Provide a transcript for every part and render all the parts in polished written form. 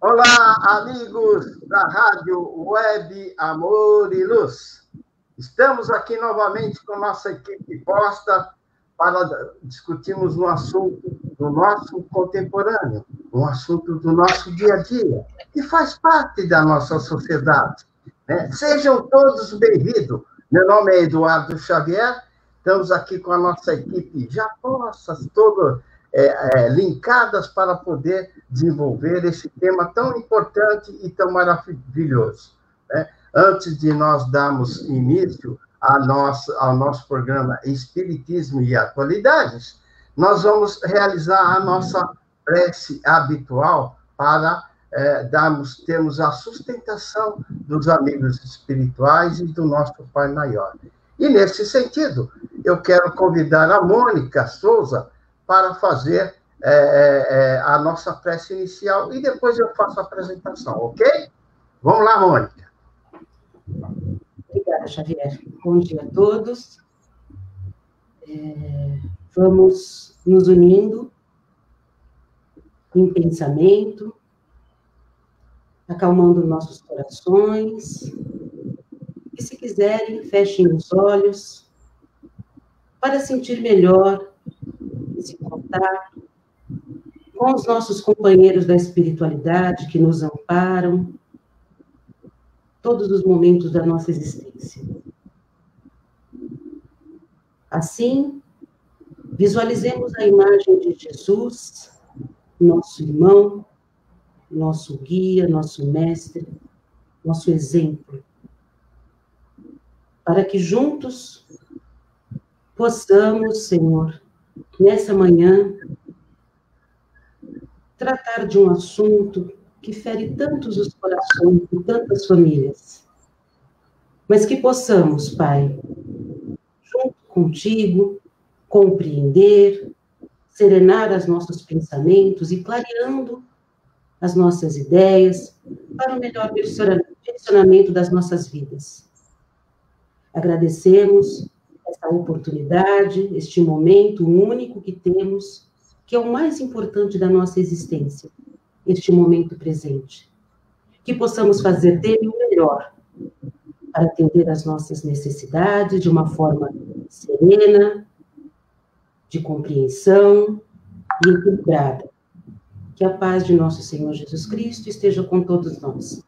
Olá, amigos da Rádio Web Amor e Luz. Estamos aqui novamente com nossa equipe posta para discutirmos um assunto do nosso contemporâneo, um assunto do nosso dia a dia, que faz parte da nossa sociedade, né? Sejam todos bem-vindos. Meu nome é Eduardo Xavier, estamos aqui com a nossa equipe já postas, todas linkadas para poder desenvolver esse tema tão importante e tão maravilhoso, né? Antes de nós darmos início ao nosso programa Espiritismo e Atualidades, nós vamos realizar a nossa prece habitual para termos a sustentação dos amigos espirituais e do nosso Pai Maior. E, nesse sentido, eu quero convidar a Mônica Souza para fazer a nossa prece inicial e depois eu faço a apresentação, ok? Vamos lá, Mônica. Obrigada, Xavier. Bom dia a todos. Vamos nos unindo em pensamento, acalmando nossos corações. E, se quiserem, fechem os olhos para sentir melhor esse contato com os nossos companheiros da espiritualidade que nos amparam todos os momentos da nossa existência. Assim, visualizemos a imagem de Jesus, nosso irmão, nosso guia, nosso mestre, nosso exemplo, para que juntos possamos, Senhor, nessa manhã, tratar de um assunto que fere tantos os corações de tantas famílias, mas que possamos, Pai, junto contigo, compreender, serenar os nossos pensamentos e clareando as nossas ideias para o melhor direcionamento das nossas vidas. Agradecemos essa oportunidade, este momento único que temos, que é o mais importante da nossa existência, este momento presente. Que possamos fazer dele o melhor, para atender às nossas necessidades de uma forma serena, de compreensão e equilibrada. Que a paz de nosso Senhor Jesus Cristo esteja com todos nós.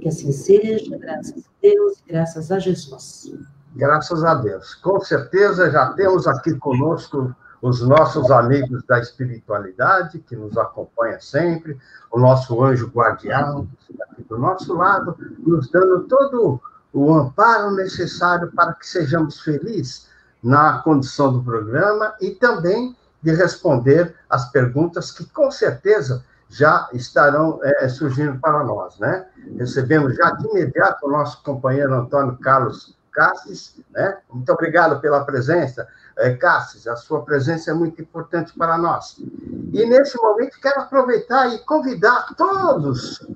Que assim seja, graças a Deus e graças a Jesus. Graças a Deus. Com certeza já temos aqui conosco os nossos amigos da espiritualidade, que nos acompanha sempre, o nosso anjo guardião, aqui do nosso lado, nos dando todo o amparo necessário para que sejamos felizes na condução do programa e também de responder as perguntas que, com certeza, já estarão surgindo para nós, né? Recebemos já de imediato o nosso companheiro Antônio Carlos Cassis, né? Muito obrigado pela presença. Cassis, a sua presença é muito importante para nós. E, nesse momento, quero aproveitar e convidar todos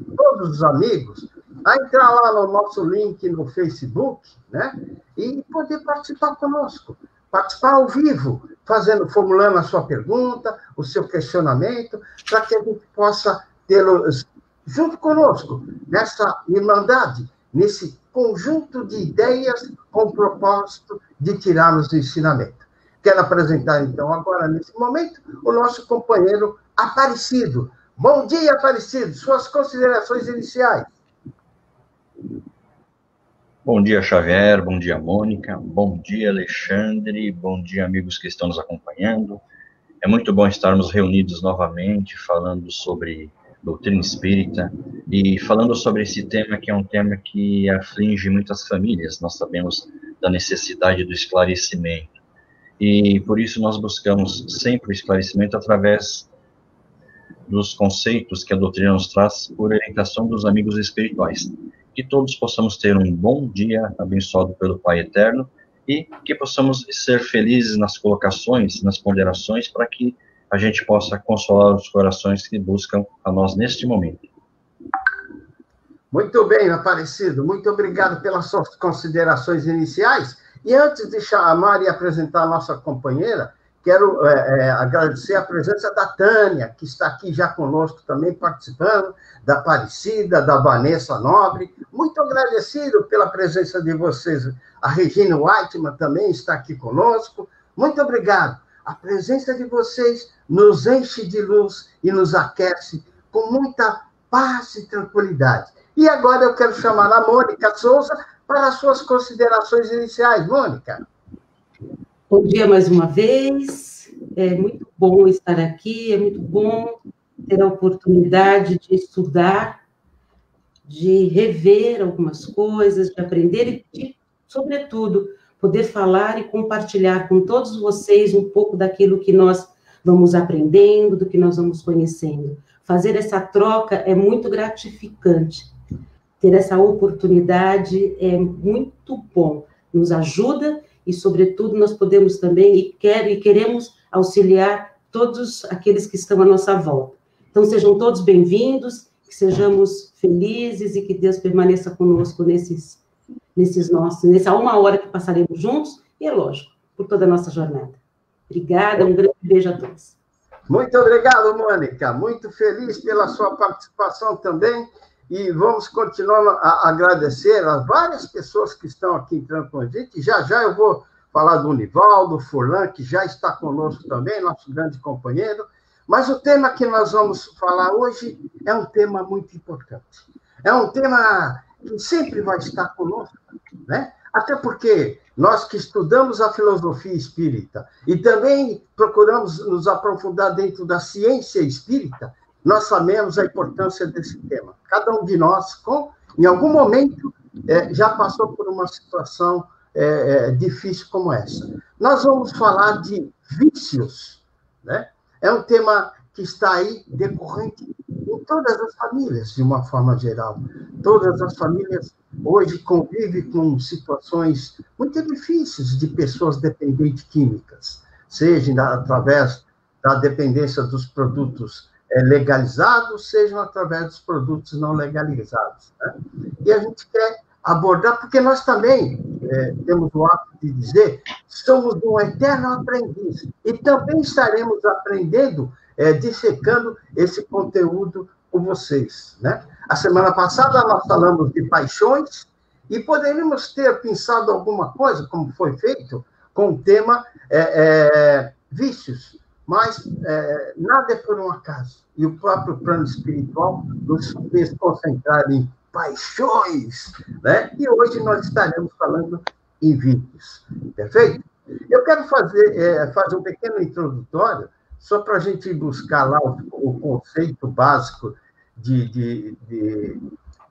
os amigos a entrar lá no nosso link no Facebook, né? E poder participar conosco. Participar ao vivo, formulando a sua pergunta, o seu questionamento, para que a gente possa tê-lo junto conosco, nessa irmandade, nesse conjunto de ideias com o propósito de tirarmos o ensinamento. Quero apresentar, então, agora, nesse momento, o nosso companheiro Aparecido. Bom dia, Aparecido. Suas considerações iniciais. Bom dia, Xavier. Bom dia, Mônica. Bom dia, Alexandre. Bom dia, amigos que estão nos acompanhando. É muito bom estarmos reunidos novamente, falando sobre doutrina espírita e falando sobre esse tema, que é um tema que aflige muitas famílias. Nós sabemos da necessidade do esclarecimento. E por isso nós buscamos sempre o esclarecimento através dos conceitos que a doutrina nos traz por orientação dos amigos espirituais. Que todos possamos ter um bom dia abençoado pelo Pai Eterno e que possamos ser felizes nas colocações, nas ponderações, para que a gente possa consolar os corações que buscam a nós neste momento. Muito bem, Aparecido. Muito obrigado pelas suas considerações iniciais. E antes de chamar e apresentar a nossa companheira, Quero agradecer a presença da Tânia, que está aqui já conosco também participando, da Aparecida, da Vanessa Nobre. Muito agradecido pela presença de vocês. A Regina Whiteman também está aqui conosco. Muito obrigado. A presença de vocês nos enche de luz e nos aquece com muita paz e tranquilidade. E agora eu quero chamar a Mônica Souza para as suas considerações iniciais. Mônica. Bom dia mais uma vez. É muito bom estar aqui, é muito bom ter a oportunidade de estudar, de rever algumas coisas, de aprender e, de, sobretudo, poder falar e compartilhar com todos vocês um pouco daquilo que nós vamos aprendendo, do que nós vamos conhecendo. Fazer essa troca é muito gratificante. Ter essa oportunidade é muito bom, nos ajuda e, sobretudo, nós podemos também e queremos auxiliar todos aqueles que estão à nossa volta. Então, sejam todos bem-vindos, que sejamos felizes e que Deus permaneça conosco nessa 1 hora que passaremos juntos e, é lógico, por toda a nossa jornada. Obrigada, um grande beijo a todos. Muito obrigado, Mônica. Muito feliz pela sua participação também. E vamos continuar a agradecer a várias pessoas que estão aqui entrando com a gente. Já eu vou falar do Nivaldo Furlan, que já está conosco também, nosso grande companheiro. Mas o tema que nós vamos falar hoje é um tema muito importante. É um tema que sempre vai estar conosco, né? Até porque nós que estudamos a filosofia espírita e também procuramos nos aprofundar dentro da ciência espírita, nós sabemos a importância desse tema. Cada um de nós, em algum momento, já passou por uma situação difícil como essa. Nós vamos falar de vícios, né? É um tema que está aí decorrente em todas as famílias, de uma forma geral. Todas as famílias hoje convivem com situações muito difíceis de pessoas dependentes químicas, seja através da dependência dos produtos legalizados, sejam através dos produtos não legalizados, né? E a gente quer abordar, porque nós também temos o hábito de dizer, somos um eterno aprendiz, e também estaremos aprendendo, dissecando esse conteúdo com vocês, né? A semana passada nós falamos de paixões, e poderíamos ter pensado alguma coisa, como foi feito, com o tema vícios, mas nada é por um acaso. E o próprio plano espiritual nos fez concentrar em paixões, né? E hoje nós estaremos falando em vícios. Perfeito? Eu quero fazer um pequeno introdutório, só para a gente buscar lá o conceito básico de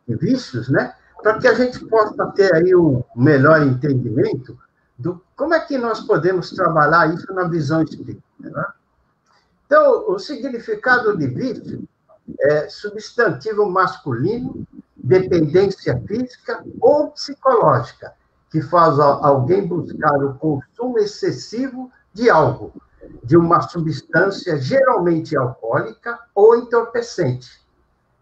vícios, né? Para que a gente possa ter aí um melhor entendimento do como é que nós podemos trabalhar isso na visão espírita, né? Então, o significado de vício é substantivo masculino, dependência física ou psicológica, que faz alguém buscar o consumo excessivo de algo, de uma substância geralmente alcoólica ou entorpecente.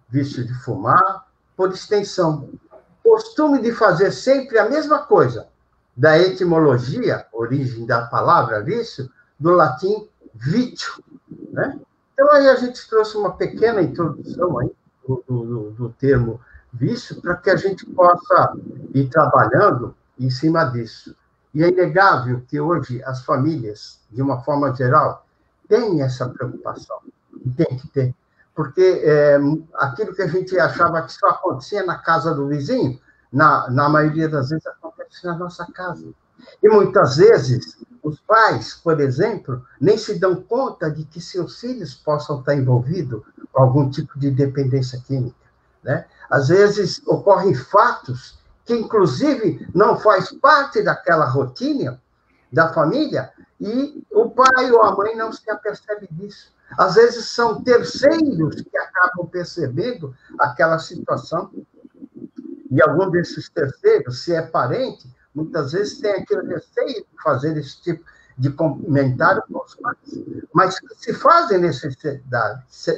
Vício de fumar, por extensão. Costume de fazer sempre a mesma coisa, da etimologia, origem da palavra vício, do latim vitio, né? Então, aí a gente trouxe uma pequena introdução aí do termo vício, para que a gente possa ir trabalhando em cima disso. E é inegável que hoje as famílias, de uma forma geral, têm essa preocupação. Tem que ter. Porque aquilo que a gente achava que só acontecia na casa do vizinho, na maioria das vezes acontece na nossa casa. E muitas vezes os pais, por exemplo, nem se dão conta de que seus filhos possam estar envolvidos com algum tipo de dependência química, né? Às vezes ocorrem fatos que, inclusive, não faz parte daquela rotina da família e o pai ou a mãe não se apercebe disso. Às vezes são terceiros que acabam percebendo aquela situação e algum desses terceiros, se é parente, muitas vezes tem aquele receio de fazer esse tipo de comentário com os pais, mas que se fazem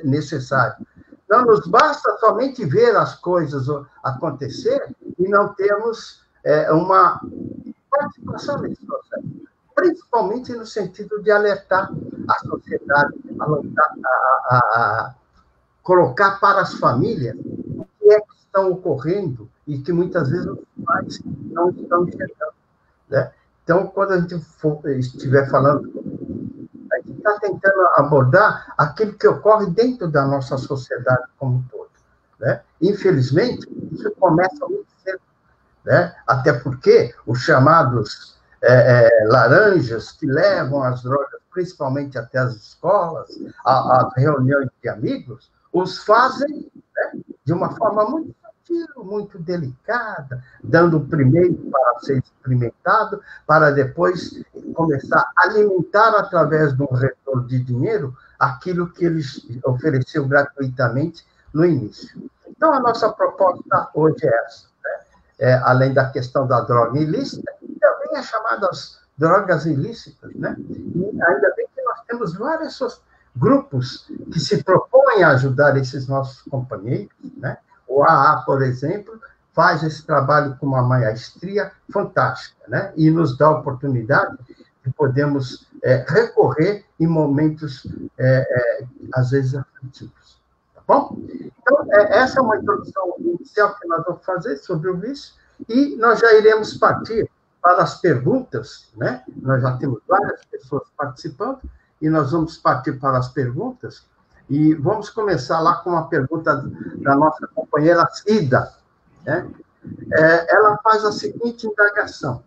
necessário. Não nos basta somente ver as coisas acontecer e não termos uma participação nesse processo. principalmente no sentido de alertar a sociedade, a colocar para as famílias o que é que estão ocorrendo e que muitas vezes os pais não estão enxergando, né? Então, quando a gente estiver falando, a gente está tentando abordar aquilo que ocorre dentro da nossa sociedade como um todo, né? Infelizmente, isso começa muito cedo, né? Até porque os chamados laranjas que levam as drogas, principalmente até as escolas, as reuniões de amigos, os fazem, né, de uma forma muito sutil, muito delicada, dando primeiro para ser experimentado, para depois começar a alimentar, através de um retorno de dinheiro, aquilo que eles ofereciam gratuitamente no início. Então, a nossa proposta hoje é essa, né? Além da questão da droga ilícita, também é chamadas drogas ilícitas, né? E ainda bem que nós temos vários grupos que se propõem a ajudar esses nossos companheiros, né? O AA, por exemplo, faz esse trabalho com uma maestria fantástica, né? E nos dá a oportunidade de podermos recorrer em momentos, às vezes, aflitivos. Tá bom? Então, essa é uma introdução inicial que nós vamos fazer sobre o vício, e nós já iremos partir para as perguntas, né? Nós já temos várias pessoas participando, e nós vamos partir para as perguntas, e vamos começar lá com uma pergunta da nossa companheira Cida, né? Ela faz a seguinte indagação: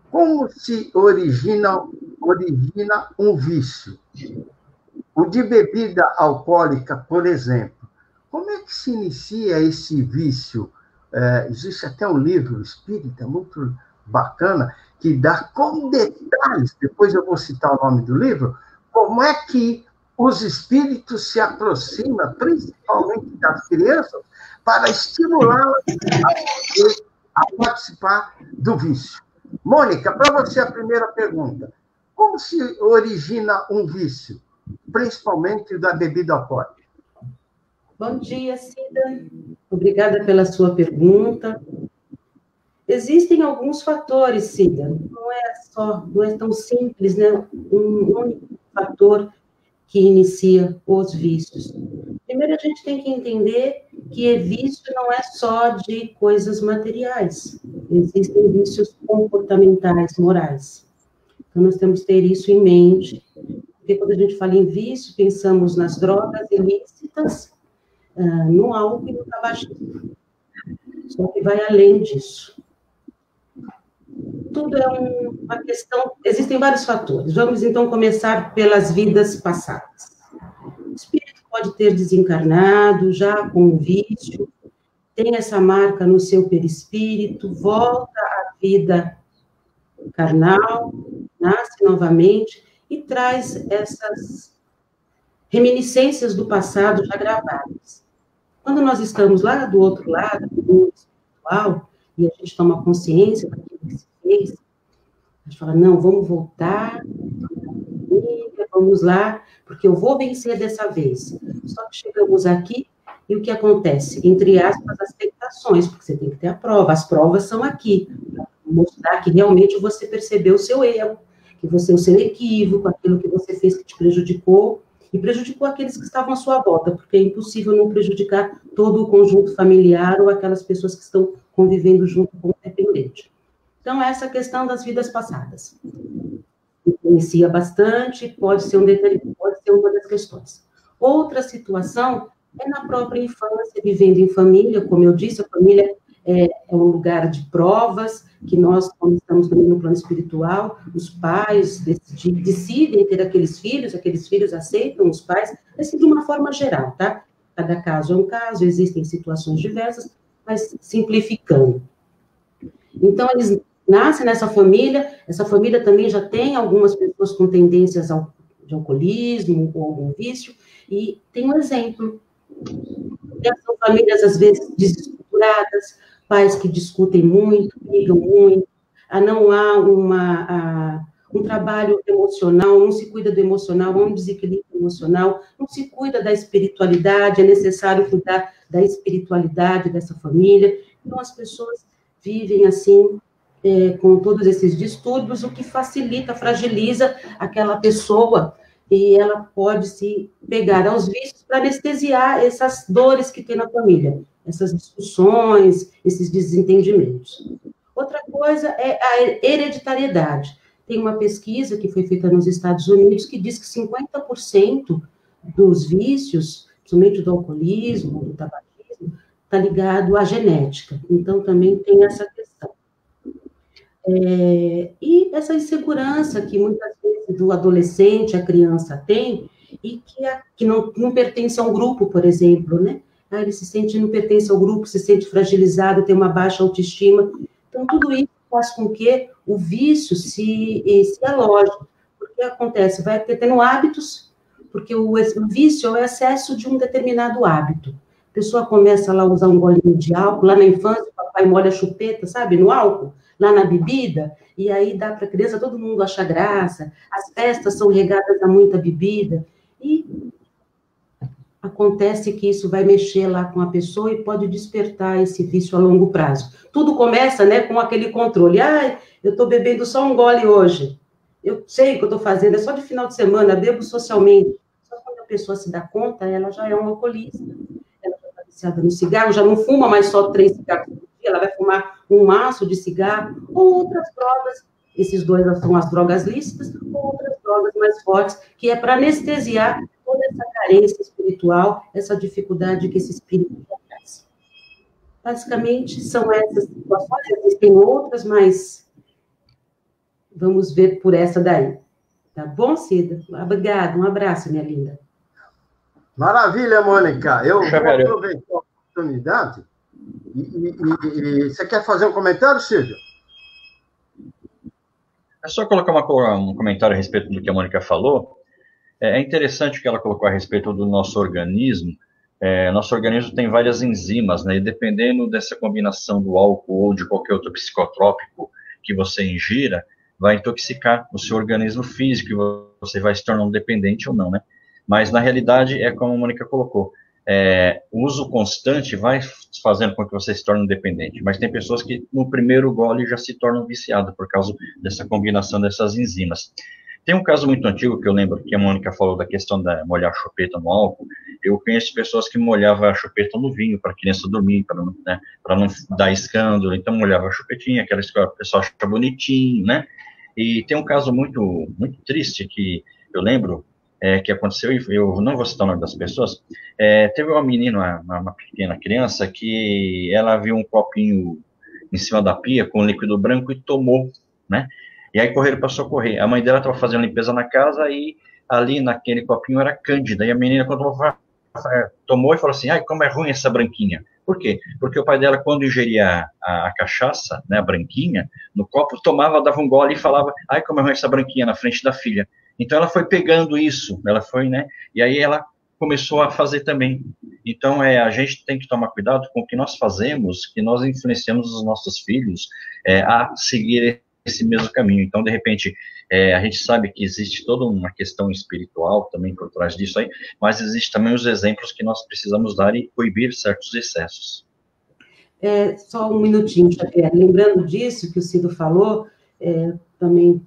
como se origina um vício? O de bebida alcoólica, por exemplo. Como é que se inicia esse vício? Existe até um livro espírita muito bacana, que dá com detalhes, depois eu vou citar o nome do livro, como é que os espíritos se aproximam, principalmente das crianças, para estimulá-las a participar do vício. Mônica, para você a primeira pergunta: como se origina um vício, principalmente da bebida alcoólica? Bom dia, Cida. Obrigada pela sua pergunta. Existem alguns fatores, Cida. Não é tão simples, né? Um único fator que inicia os vícios. Primeiro, a gente tem que entender que vício não é só de coisas materiais. Existem vícios comportamentais, morais. Então, nós temos que ter isso em mente, porque quando a gente fala em vício, pensamos nas drogas ilícitas, no álcool e no tabagismo. Só que vai além disso. Tudo é uma questão... Existem vários fatores. Vamos, então, começar pelas vidas passadas. O espírito pode ter desencarnado já com um vício, tem essa marca no seu perispírito, volta à vida carnal, nasce novamente e traz essas reminiscências do passado já gravadas. Quando nós estamos lá do outro lado, do mundo espiritual, e a gente toma consciência daquilo que se fez, a gente fala, não, vamos voltar, vamos lá, porque eu vou vencer dessa vez. Só que chegamos aqui, e o que acontece? Entre aspas, as tentações, porque você tem que ter a prova. As provas são aqui, para mostrar que realmente você percebeu o seu erro, que você, o seu equívoco, aquilo que você fez que te prejudicou, e prejudicou aqueles que estavam à sua volta, porque é impossível não prejudicar todo o conjunto familiar ou aquelas pessoas que estão convivendo junto com o dependente. Então, essa questão das vidas passadas. Influencia bastante, pode ser uma das questões. Outra situação é na própria infância, vivendo em família, como eu disse, a família é um lugar de provas, que nós, quando estamos também no plano espiritual, os pais decidem ter aqueles filhos aceitam os pais, assim, de uma forma geral, tá? Cada caso é um caso, existem situações diversas, mas simplificando. Então, eles nascem nessa família, essa família também já tem algumas pessoas com tendências de alcoolismo ou algum vício, e tem um exemplo. São famílias, às vezes, desestruturadas, pais que discutem muito, brigam muito, não há um trabalho emocional, não se cuida do emocional, há um desequilíbrio emocional, não se cuida da espiritualidade, é necessário cuidar da espiritualidade dessa família. Então, as pessoas vivem assim, com todos esses distúrbios, o que facilita, fragiliza aquela pessoa, e ela pode se pegar aos vícios para anestesiar essas dores que tem na família, essas discussões, esses desentendimentos. Outra coisa é a hereditariedade. Tem uma pesquisa que foi feita nos Estados Unidos que diz que 50% dos vícios, principalmente do alcoolismo, do tabagismo, está ligado à genética. Então, também tem essa questão. E essa insegurança que muitas vezes o adolescente, a criança tem, e que não pertence a um grupo, por exemplo, né? Ele se sente, não pertence ao grupo, se sente fragilizado, tem uma baixa autoestima. Então, tudo isso faz com que o vício se aloje. Porque acontece, vai tendo hábitos, porque o vício é o excesso de um determinado hábito. A pessoa começa lá a usar um golinho de álcool, lá na infância, o papai molha a chupeta, sabe, no álcool, lá na bebida, e aí dá para a criança, todo mundo acha graça, as festas são regadas a muita bebida, e acontece que isso vai mexer lá com a pessoa e pode despertar esse vício a longo prazo. Tudo começa, né, com aquele controle. Eu estou bebendo só um gole hoje. Eu sei o que eu estou fazendo, é só de final de semana, bebo socialmente. Só quando a pessoa se dá conta, ela já é um alcoolista. Ela já está viciada no cigarro, já não fuma mais só 3 cigarros por dia, ela vai fumar um maço de cigarro, ou outras drogas. Esses dois são as drogas lícitas, ou outras drogas mais fortes, que é para anestesiar toda essa carência espiritual, essa dificuldade que esse espírito traz. Basicamente, são essas situações, existem outras, mas vamos ver por essa daí. Tá bom, Cida? Obrigada, um abraço, minha linda. Maravilha, Mônica. Eu vou aproveitar a oportunidade. E você quer fazer um comentário, Silvio? É só colocar um comentário a respeito do que a Mônica falou. É interessante o que ela colocou a respeito do nosso organismo. Nosso organismo tem várias enzimas, né? E dependendo dessa combinação do álcool ou de qualquer outro psicotrópico que você ingira, vai intoxicar o seu organismo físico e você vai se tornando dependente ou não, né? Mas, na realidade, é como a Mônica colocou, o uso constante vai fazendo com que você se torne dependente, mas tem pessoas que no primeiro gole já se tornam viciadas por causa dessa combinação dessas enzimas. Tem um caso muito antigo que eu lembro que a Mônica falou da questão de molhar a chupeta no álcool. Eu conheço pessoas que molhavam a chupeta no vinho para a criança dormir, para não dar escândalo, então molhava a chupetinha, aquela que o pessoal acha bonitinho, né? E tem um caso muito, muito triste que eu lembro que aconteceu, e eu não vou citar o nome das pessoas. Teve uma menina, uma pequena criança, que ela viu um copinho em cima da pia com líquido branco e tomou, né? E aí correram para socorrer. A mãe dela estava fazendo limpeza na casa e ali naquele copinho era cândida. E a menina, quando tomou e falou assim, como é ruim essa branquinha. Por quê? Porque o pai dela, quando ingeria a cachaça, né, a branquinha, no copo, tomava, dava um gole e falava, como é ruim essa branquinha na frente da filha. Então ela foi pegando isso, ela foi, né, e aí ela começou a fazer também. Então a gente tem que tomar cuidado com o que nós fazemos, que nós influenciamos os nossos filhos a seguir esse mesmo caminho. Então, de repente, a gente sabe que existe toda uma questão espiritual também por trás disso aí, mas existe também os exemplos que nós precisamos dar e coibir certos excessos. Só um minutinho, Xavier. Lembrando disso que o Cido falou, também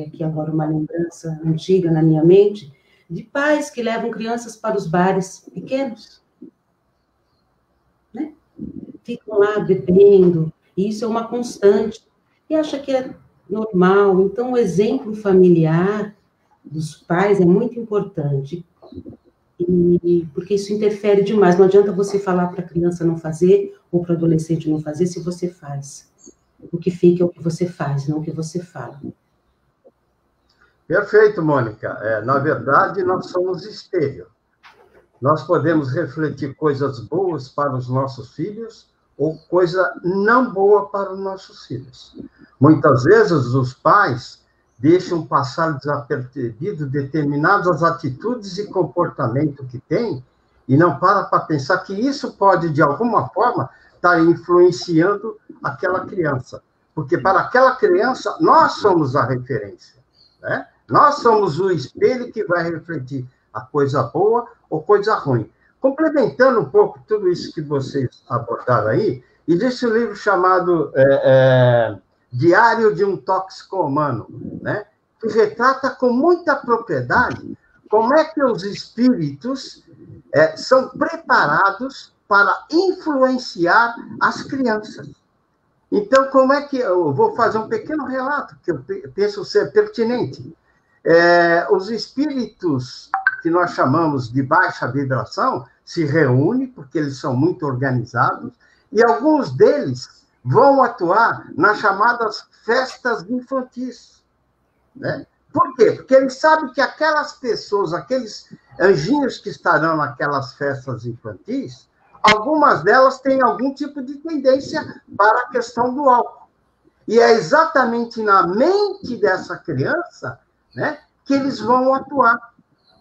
aqui agora uma lembrança antiga na minha mente, de pais que levam crianças para os bares pequenos, né? Ficam lá bebendo, e isso é uma constante, e acha que é normal. Então, o exemplo familiar dos pais é muito importante, porque isso interfere demais. Não adianta você falar para a criança não fazer, ou para o adolescente não fazer, se você faz. O que fica é o que você faz, não o que você fala. Perfeito, Mônica. Na verdade, nós somos espelho. Nós podemos refletir coisas boas para os nossos filhos ou coisa não boa para os nossos filhos. Muitas vezes, os pais deixam passar desapercebido determinadas atitudes e comportamento que têm e não para pensar que isso pode, de alguma forma, estar influenciando aquela criança. Porque para aquela criança, nós somos a referência, né? Nós somos o espelho que vai refletir a coisa boa ou coisa ruim. Complementando um pouco tudo isso que vocês abordaram aí, existe um livro chamado Diário de um Toxicomano, né? Que retrata com muita propriedade como é que os espíritos são preparados para influenciar as crianças. Então, como é que... Eu vou fazer um pequeno relato, que eu penso ser pertinente. Os espíritos que nós chamamos de baixa vibração se reúnem, porque eles são muito organizados, e alguns deles vão atuar nas chamadas festas infantis, né? Por quê? Porque eles sabem que aquelas pessoas, aqueles anjinhos que estarão naquelas festas infantis, algumas delas têm algum tipo de tendência para a questão do álcool. E é exatamente na mente dessa criança, né, que eles vão atuar.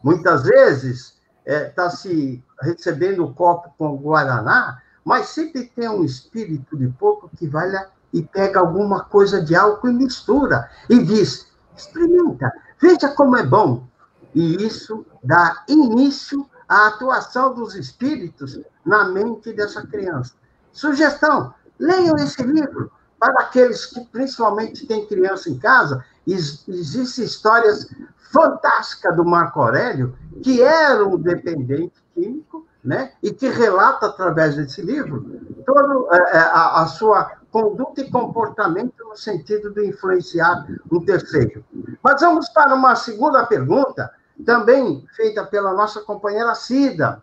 Muitas vezes está se recebendo o copo com guaraná, mas sempre tem um espírito de pouco que vai lá e pega alguma coisa de álcool e mistura. E diz, experimenta, veja como é bom. E isso dá início à atuação dos espíritos na mente dessa criança. Sugestão, leiam esse livro. Para aqueles que principalmente têm criança em casa, existem histórias fantásticas do Marco Aurélio, que era um dependente químico, né? E que relata, através desse livro, toda a sua conduta e comportamento no sentido de influenciar um terceiro. Mas vamos para uma segunda pergunta, também feita pela nossa companheira Cida.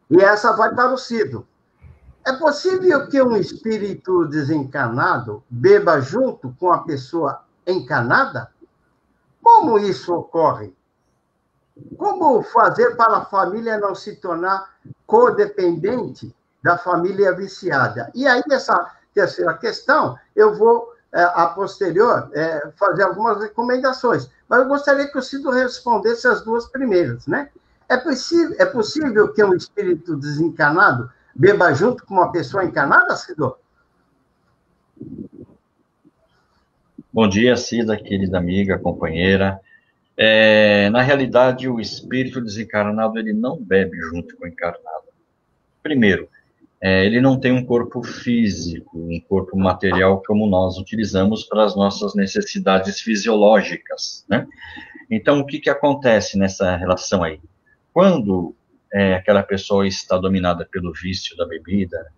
E essa vai para o Cido. É possível que um espírito desencarnado beba junto com a pessoa encarnada? Como isso ocorre? Como fazer para a família não se tornar codependente da família viciada? E aí, nessa terceira questão, eu vou, a posterior, fazer algumas recomendações. Mas eu gostaria que o Cido respondesse as duas primeiras, né? É possível que um espírito desencarnado beba junto com uma pessoa encarnada, Cido? Bom dia, Cida, querida amiga, companheira. Na realidade, o espírito desencarnado, ele não bebe junto com o encarnado. Primeiro, ele não tem um corpo físico, um corpo material como nós utilizamos para as nossas necessidades fisiológicas, né? Então, o que acontece nessa relação aí? Quando aquela pessoa está dominada pelo vício da bebida,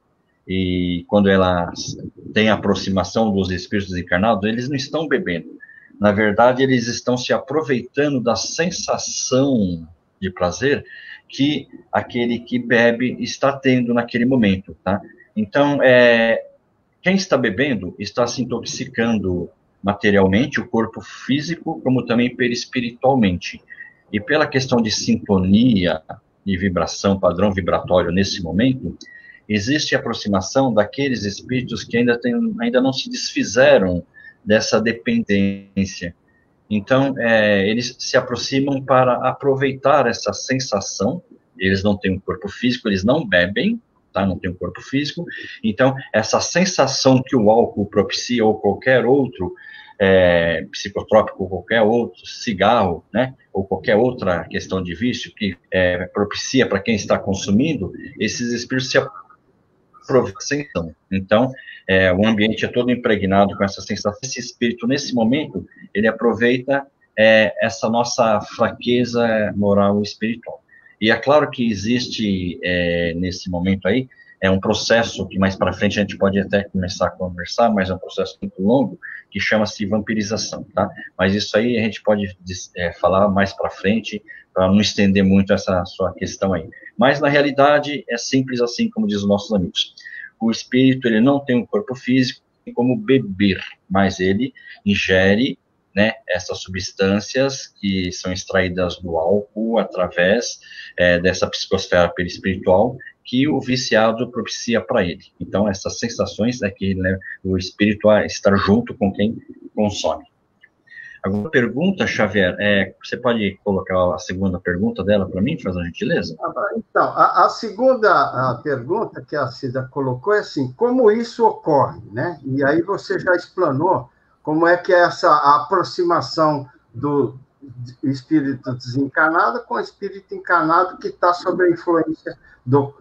e quando ela tem a aproximação dos espíritos encarnados, eles não estão bebendo. Na verdade, eles estão se aproveitando da sensação de prazer que aquele que bebe está tendo naquele momento, tá? Então, quem está bebendo está se intoxicando materialmente, o corpo físico, como também perispiritualmente. E pela questão de sintonia e vibração, padrão vibratório nesse momento, existe a aproximação daqueles espíritos que ainda não se desfizeram dessa dependência. Então, eles se aproximam para aproveitar essa sensação. Eles não têm um corpo físico, eles não bebem, tá? Não têm um corpo físico. Então, essa sensação que o álcool propicia, ou qualquer outro psicotrópico, ou qualquer outro cigarro, né? Ou qualquer outra questão de vício que propicia para quem está consumindo, esses espíritos se aproveitam. Então, o ambiente é todo impregnado com essa sensação. Esse espírito, nesse momento, ele aproveita essa nossa fraqueza moral e espiritual. E é claro que existe, nesse momento aí, um processo que mais para frente a gente pode até começar a conversar, mas é um processo muito longo, que chama-se vampirização, tá? Mas isso aí a gente pode falar mais para frente, para não estender muito essa sua questão aí. Mas, na realidade, é simples assim, como diz os nossos amigos. O espírito, ele não tem um corpo físico como beber, mas ele ingere, né, essas substâncias que são extraídas do álcool através dessa psicosfera perispiritual que o viciado propicia para ele. Então, essas sensações é que leva o espírito a estar junto com quem consome. Agora, pergunta, Xavier, você pode colocar a segunda pergunta dela para mim, faz a gentileza? Então, a segunda pergunta que a Cida colocou é assim, como isso ocorre, né? E aí você já explanou como é que é essa aproximação do espírito desencarnado com o espírito encarnado que está sob a influência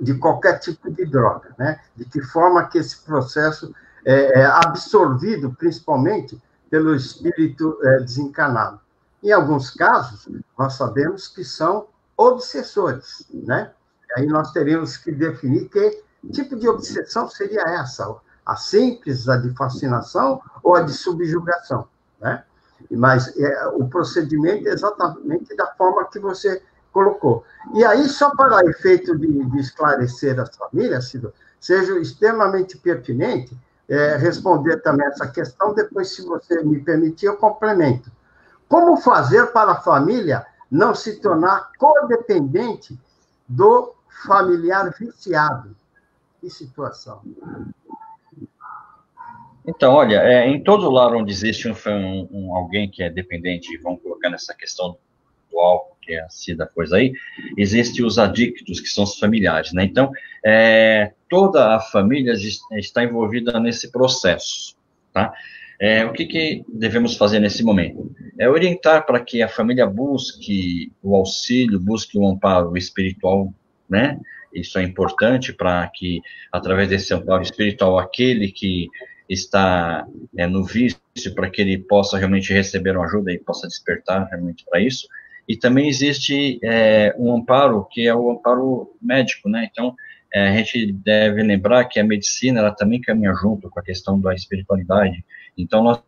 de qualquer tipo de droga, né? De que forma que esse processo absorvido, principalmente, pelo espírito desencarnado. Em alguns casos, nós sabemos que são obsessores, né? Aí nós teríamos que definir que tipo de obsessão seria essa, a simples, a de fascinação ou a de subjugação, né? Mas o procedimento é exatamente da forma que você colocou. E aí, só para efeito de esclarecer as famílias, Cido, seja extremamente pertinente responder também essa questão, depois, se você me permitir, eu complemento. Como fazer para a família não se tornar codependente do familiar viciado? Que situação? Então, olha, em todo lar onde existe alguém que é dependente, vamos colocar nessa questão do álcool, que é a da coisa aí, existem os adictos, que são os familiares, né? Então, toda a família está envolvida nesse processo, tá? O que devemos fazer nesse momento? É orientar para que a família busque o auxílio, busque o amparo espiritual, né? Isso é importante para que, através desse amparo espiritual, aquele que está no vício, para que ele possa realmente receber uma ajuda e possa despertar realmente para isso. E também existe um amparo, que é o amparo médico, né? Então, a gente deve lembrar que a medicina, ela também caminha junto com a questão da espiritualidade. Então, nós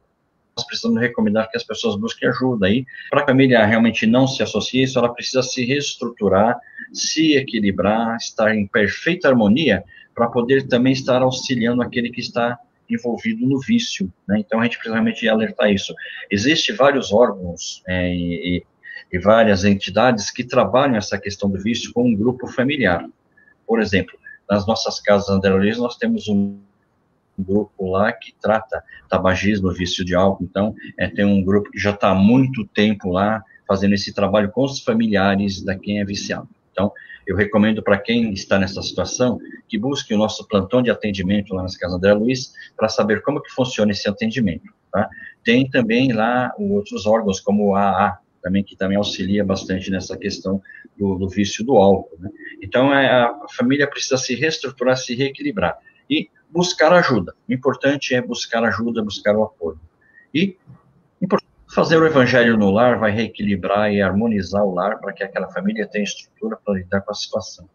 precisamos recomendar que as pessoas busquem ajuda. E para a família realmente não se associar a isso, ela precisa se reestruturar, se equilibrar, estar em perfeita harmonia, para poder também estar auxiliando aquele que está envolvido no vício, né? Então, a gente precisa realmente alertar isso. Existem vários órgãos e várias entidades que trabalham essa questão do vício com um grupo familiar. Por exemplo, nas nossas casas André Luiz, nós temos um grupo lá que trata tabagismo, vício de álcool. Então, tem um grupo que já está há muito tempo lá fazendo esse trabalho com os familiares da quem é viciado. Então, eu recomendo para quem está nessa situação que busque o nosso plantão de atendimento lá nas casas André Luiz para saber como que funciona esse atendimento, tá? Tem também lá outros órgãos, como o AA, que também auxilia bastante nessa questão do vício do álcool, né? Então, a família precisa se reestruturar, se reequilibrar e buscar ajuda. O importante é buscar ajuda, buscar o apoio. E fazer o evangelho no lar vai reequilibrar e harmonizar o lar para que aquela família tenha estrutura para lidar com a situação.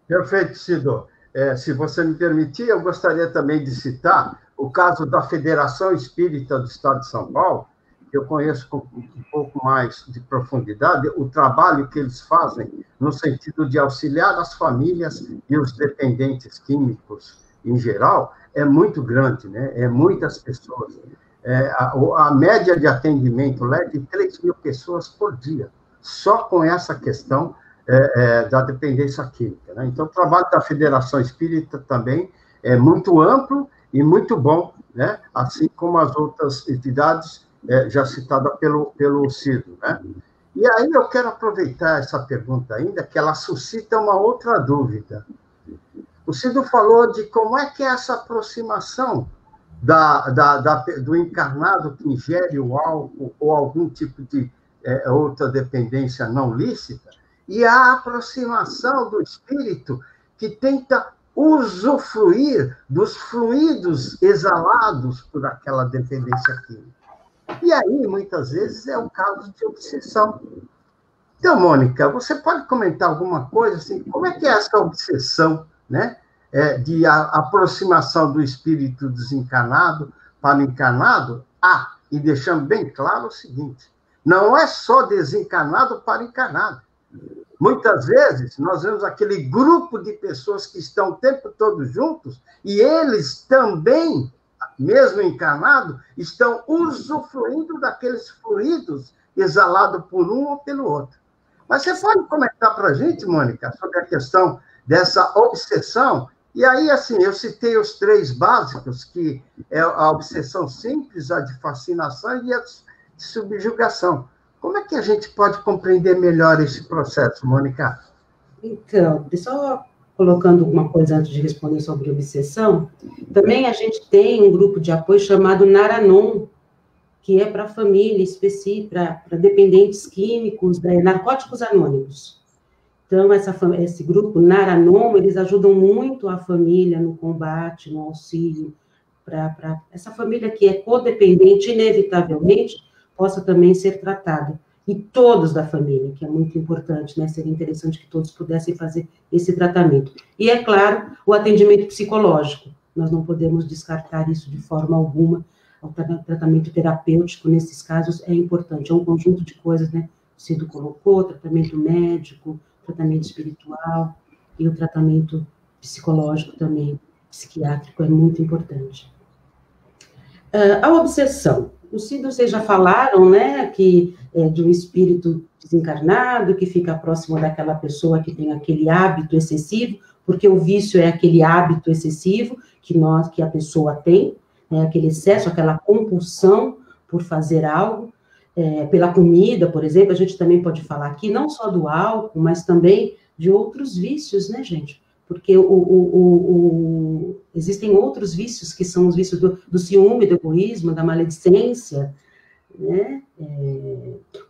Perfeito, Cido. Se você me permitir, eu gostaria também de citar o caso da Federação Espírita do Estado de São Paulo, que eu conheço com um pouco mais de profundidade, o trabalho que eles fazem no sentido de auxiliar as famílias e os dependentes químicos em geral, é muito grande, né? É muitas pessoas. A média de atendimento lá é de 3.000 pessoas por dia, só com essa questão da dependência química, né? Então, o trabalho da Federação Espírita também é muito amplo e muito bom, né? Assim como as outras entidades já citada pelo Cido, né? E aí eu quero aproveitar essa pergunta ainda, que ela suscita uma outra dúvida. O Cido falou de como é que é essa aproximação do encarnado que ingere o álcool ou algum tipo de outra dependência não lícita, e a aproximação do espírito que tenta usufruir dos fluidos exalados por aquela dependência química. E aí, muitas vezes, é o caso de obsessão. Então, Mônica, você pode comentar alguma coisa assim? Como é que é essa obsessão, né, de aproximação do espírito desencarnado para o encarnado? E deixando bem claro o seguinte, não é só desencarnado para encarnado. Muitas vezes, nós vemos aquele grupo de pessoas que estão o tempo todo juntos e eles também, mesmo encarnado, estão usufruindo daqueles fluidos exalados por um ou pelo outro. Mas você pode comentar para a gente, Mônica, sobre a questão dessa obsessão? E aí, assim, eu citei os 3 básicos, que é a obsessão simples, a de fascinação e a de subjugação. Como é que a gente pode compreender melhor esse processo, Mônica? Então, só colocando alguma coisa antes de responder sobre obsessão, também a gente tem um grupo de apoio chamado Naranon, que é para família específica, para dependentes químicos, narcóticos anônimos. Então, esse grupo Naranoma, eles ajudam muito a família no combate, no auxílio, para essa família que é codependente, inevitavelmente, possa também ser tratada. E todos da família, que é muito importante, né? Seria interessante que todos pudessem fazer esse tratamento. E, é claro, o atendimento psicológico. Nós não podemos descartar isso de forma alguma. O tratamento terapêutico, nesses casos, é importante. É um conjunto de coisas, né? O Cido colocou, tratamento médico, tratamento espiritual e o tratamento psicológico também, psiquiátrico, é muito importante. A obsessão. Os Cido, vocês já falaram, né, que é de um espírito desencarnado, que fica próximo daquela pessoa que tem aquele hábito excessivo, porque o vício é aquele hábito excessivo que a pessoa tem, né, aquele excesso, aquela compulsão por fazer algo, pela comida, por exemplo, a gente também pode falar aqui, não só do álcool, mas também de outros vícios, né, gente? Porque existem outros vícios, que são os vícios do ciúme, do egoísmo, da maledicência, né?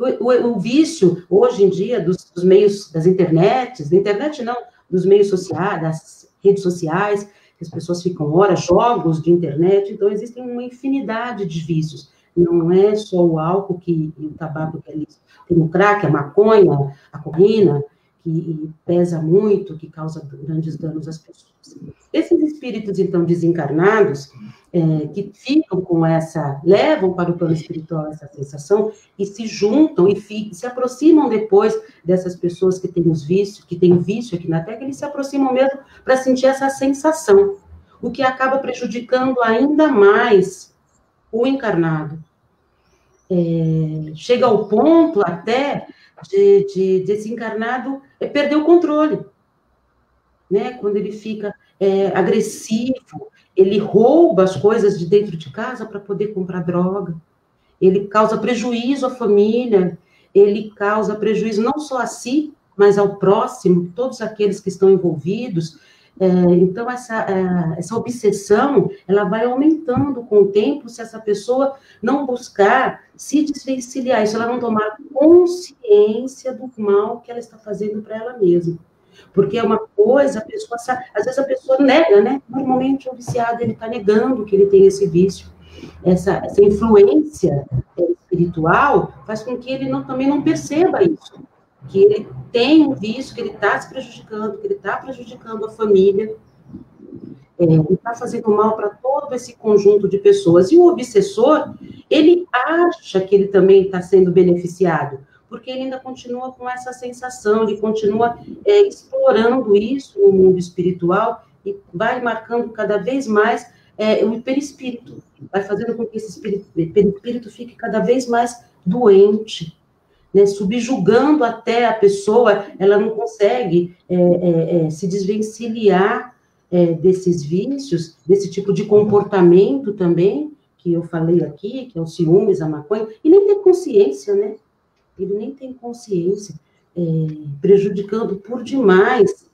O vício, hoje em dia, dos meios, das internets, da internet não, dos meios sociais, das redes sociais, que as pessoas ficam horas, jogos de internet, então existem uma infinidade de vícios. Não é só o álcool e o tabaco que é lícito. Tem o crack, a maconha, a cocaína, que pesa muito, que causa grandes danos às pessoas. Esses espíritos, então, desencarnados, que ficam com levam para o plano espiritual essa sensação, e se juntam e se aproximam depois dessas pessoas que têm os vícios, que têm vício aqui na Terra, eles se aproximam mesmo para sentir essa sensação, o que acaba prejudicando ainda mais o encarnado. Chega ao ponto até de esse encarnado perder o controle, né? Quando ele fica agressivo, ele rouba as coisas de dentro de casa para poder comprar droga, ele causa prejuízo à família, ele causa prejuízo não só a si, mas ao próximo, todos aqueles que estão envolvidos. Então, essa obsessão, ela vai aumentando com o tempo se essa pessoa não buscar se desvencilhar, se ela não tomar consciência do mal que ela está fazendo para ela mesma. Porque é uma coisa, às vezes a pessoa nega, né? Normalmente o viciado, ele está negando que ele tem esse vício. Essa influência espiritual faz com que ele também não perceba isso. Que ele tem um vício, que ele está se prejudicando, que ele está prejudicando a família, ele está fazendo mal para todo esse conjunto de pessoas. E o obsessor, ele acha que ele também está sendo beneficiado, porque ele ainda continua com essa sensação, ele continua explorando isso no mundo espiritual e vai marcando cada vez mais o perispírito, vai fazendo com que esse perispírito fique cada vez mais doente, né, subjugando até a pessoa, ela não consegue se desvencilhar desses vícios, desse tipo de comportamento também, que eu falei aqui, que é o ciúmes, a maconha, e nem tem consciência, né? Ele nem tem consciência, prejudicando por demais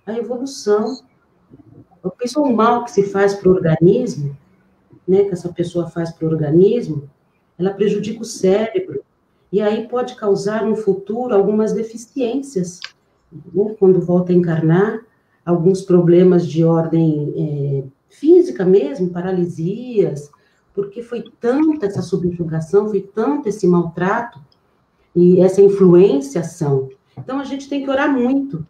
a evolução. Pensou o mal que se faz para o organismo, né, que essa pessoa faz para o organismo, ela prejudica o cérebro, e aí pode causar no futuro algumas deficiências, né, quando volta a encarnar, alguns problemas de ordem física mesmo, paralisias, porque foi tanta essa subjugação, foi tanto esse maltrato, e essa influenciação. Então, a gente tem que orar muito,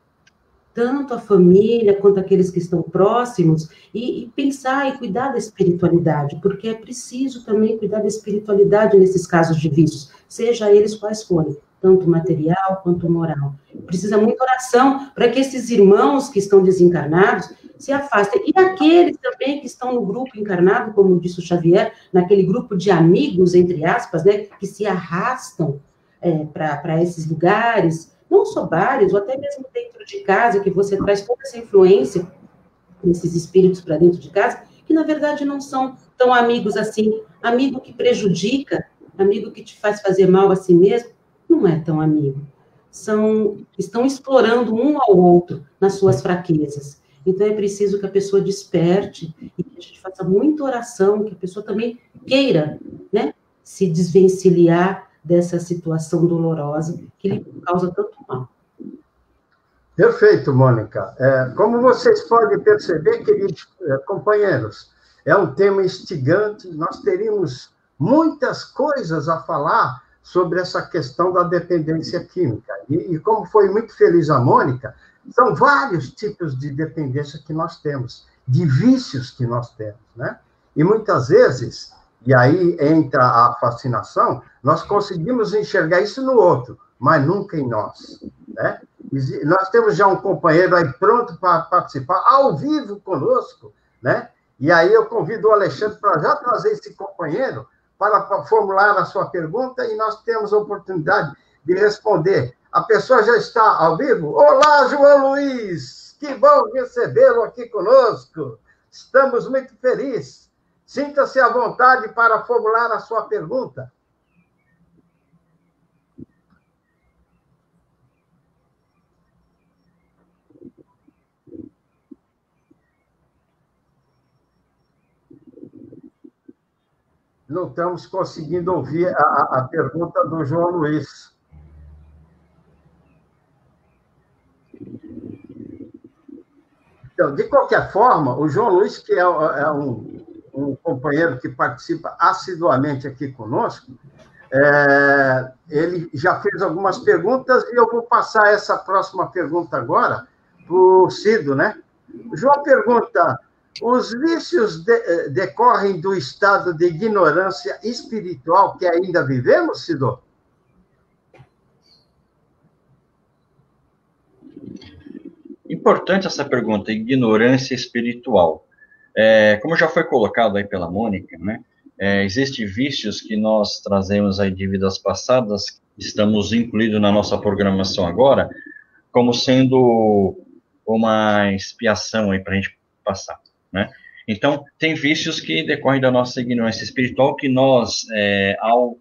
tanto a família, quanto aqueles que estão próximos, e pensar e cuidar da espiritualidade, porque é preciso também cuidar da espiritualidade nesses casos de vícios, seja eles quais forem, tanto material quanto moral. Precisa muita oração para que esses irmãos que estão desencarnados se afastem. E aqueles também que estão no grupo encarnado, como disse o Xavier, naquele grupo de amigos, entre aspas, né, que se arrastam para esses lugares, não só bares, ou até mesmo dentro de casa, que você traz toda essa influência desses espíritos para dentro de casa, que na verdade não são tão amigos assim. Amigo que prejudica, amigo que te faz fazer mal a si mesmo, não é tão amigo. Estão explorando um ao outro nas suas fraquezas. Então é preciso que a pessoa desperte e que a gente faça muita oração, que a pessoa também queira, né, se desvencilhar dessa situação dolorosa que lhe causa tanto mal. Perfeito, Mônica. Como vocês podem perceber, queridos companheiros, é um tema instigante, nós teríamos muitas coisas a falar sobre essa questão da dependência química. E como foi muito feliz a Mônica, são vários tipos de dependência que nós temos, de vícios que nós temos, né? E muitas vezes, e aí entra a fascinação, nós conseguimos enxergar isso no outro, mas nunca em nós, né? Nós temos já um companheiro aí pronto para participar ao vivo conosco, né? E aí eu convido o Alexandre para já trazer esse companheiro para formular a sua pergunta e nós temos a oportunidade de responder. A pessoa já está ao vivo? Olá, João Luiz! Que bom recebê-lo aqui conosco. Estamos muito felizes. Sinta-se à vontade para formular a sua pergunta. Não estamos conseguindo ouvir a pergunta do João Luiz. Então, de qualquer forma, o João Luiz, que é um companheiro que participa assiduamente aqui conosco, ele já fez algumas perguntas e eu vou passar essa próxima pergunta agora para o Cido, né? O João pergunta: os vícios decorrem do estado de ignorância espiritual que ainda vivemos, Cido? Importante essa pergunta, ignorância espiritual. Como já foi colocado aí pela Mônica, né? Existem vícios que nós trazemos aí de vidas passadas, estamos incluídos na nossa programação agora, como sendo uma expiação aí para a gente passar, né? Então, tem vícios que decorrem da nossa ignorância espiritual, que nós, ao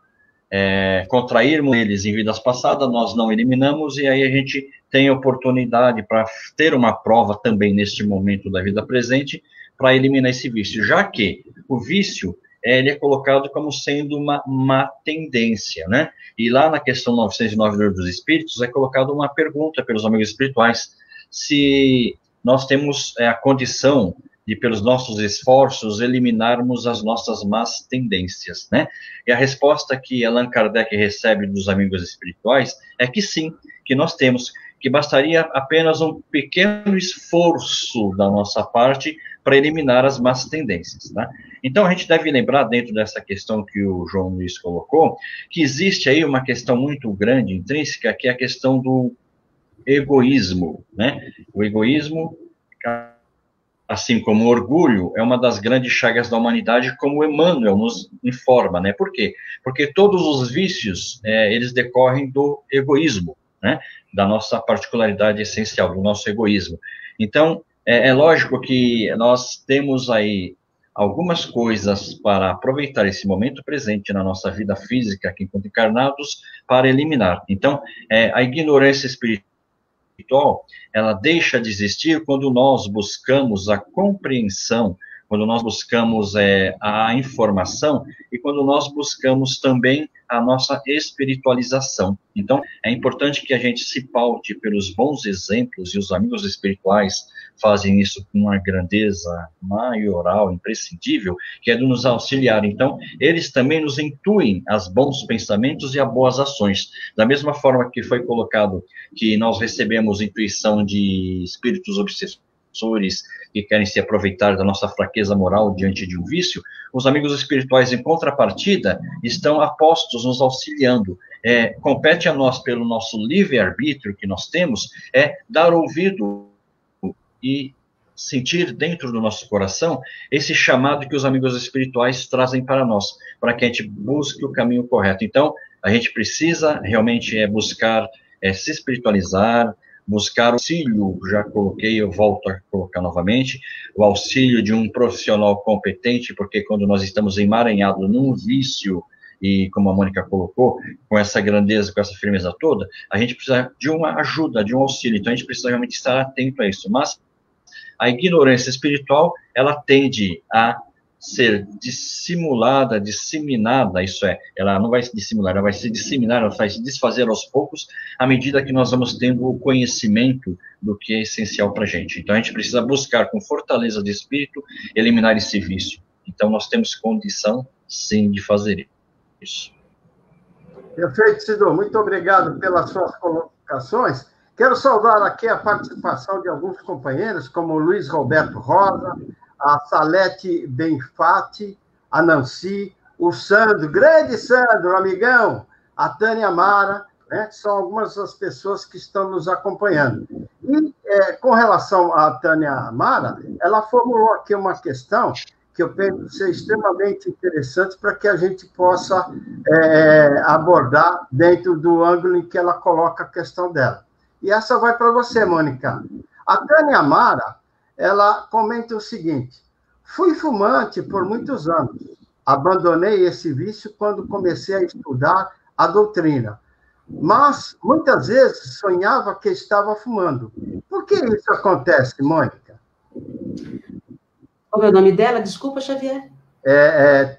contrairmos eles em vidas passadas, nós não eliminamos, e aí a gente tem oportunidade para ter uma prova também neste momento da vida presente, para eliminar esse vício, já que o vício ele é colocado como sendo uma má tendência, né? E lá na questão 909 dos Espíritos é colocada uma pergunta pelos amigos espirituais, se nós temos a condição de, pelos nossos esforços, eliminarmos as nossas más tendências, né? E a resposta que Allan Kardec recebe dos amigos espirituais é que sim, que nós temos, que bastaria apenas um pequeno esforço da nossa parte para eliminar as más tendências, tá? Então, a gente deve lembrar, dentro dessa questão que o João Luiz colocou, que existe aí uma questão muito grande, intrínseca, que é a questão do egoísmo, né? O egoísmo, assim como o orgulho, é uma das grandes chagas da humanidade, como Emmanuel nos informa, né? Por quê? Porque todos os vícios, eles decorrem do egoísmo, né? Da nossa particularidade essencial, do nosso egoísmo. Então, é lógico que nós temos aí algumas coisas para aproveitar esse momento presente na nossa vida física, aqui enquanto encarnados, para eliminar. Então, a ignorância espiritual, ela deixa de existir quando nós buscamos a compreensão, quando nós buscamos a informação e quando nós buscamos também a nossa espiritualização. Então, é importante que a gente se paute pelos bons exemplos, e os amigos espirituais fazem isso com uma grandeza maioral, imprescindível, que é de nos auxiliar. Então, eles também nos intuem aos bons pensamentos e a boas ações. Da mesma forma que foi colocado que nós recebemos intuição de espíritos obsessores que querem se aproveitar da nossa fraqueza moral diante de um vício, os amigos espirituais, em contrapartida, estão apostos nos auxiliando. Compete a nós, pelo nosso livre-arbítrio que nós temos, dar ouvido e sentir dentro do nosso coração esse chamado que os amigos espirituais trazem para nós, para que a gente busque o caminho correto. Então, a gente precisa realmente buscar se espiritualizar, buscar auxílio, já coloquei, eu volto a colocar novamente, o auxílio de um profissional competente, porque quando nós estamos emaranhados num vício, e como a Mônica colocou, com essa grandeza, com essa firmeza toda, a gente precisa de uma ajuda, de um auxílio, então a gente precisa realmente estar atento a isso. Mas a ignorância espiritual, ela tende a ser dissimulada, disseminada, isso é, ela não vai se dissimular, ela vai se disseminar, ela vai se desfazer aos poucos, à medida que nós vamos tendo o conhecimento do que é essencial para a gente. Então, a gente precisa buscar, com fortaleza de espírito, eliminar esse vício. Então, nós temos condição, sim, de fazer isso. Perfeito, Sidor. Muito obrigado pelas suas colocações. Quero saudar aqui a participação de alguns companheiros, como o Luiz Roberto Rosa, a Salete Benfati, a Nancy, o Sandro, grande Sandro, amigão, a Tânia Mara, né? São algumas das pessoas que estão nos acompanhando. E, com relação à Tânia Mara, ela formulou aqui uma questão que eu penso ser extremamente interessante para que a gente possa abordar dentro do ângulo em que ela coloca a questão dela. E essa vai para você, Mônica. A Tânia Mara, ela comenta o seguinte: fui fumante por muitos anos. Abandonei esse vício quando comecei a estudar a doutrina. Mas, muitas vezes, sonhava que estava fumando. Por que isso acontece, Mônica? Qual é o nome dela? Desculpa, Xavier.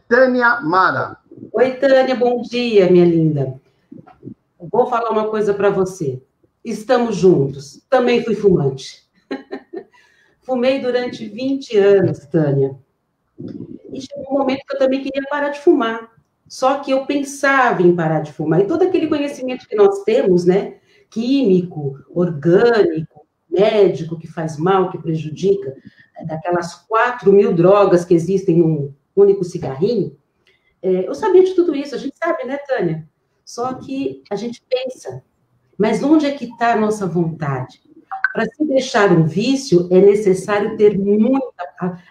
Tânia Mara. Oi, Tânia, bom dia, minha linda. Vou falar uma coisa para você. Estamos juntos. Também fui fumante. Fumei durante 20 anos, Tânia. E chegou um momento que eu também queria parar de fumar. Só que eu pensava em parar de fumar. E todo aquele conhecimento que nós temos, né? Químico, orgânico, médico, que faz mal, que prejudica, daquelas 4.000 drogas que existem num único cigarrinho, eu sabia de tudo isso, a gente sabe, né, Tânia? Só que a gente pensa, mas onde é que está a nossa vontade? Para se deixar um vício, é necessário ter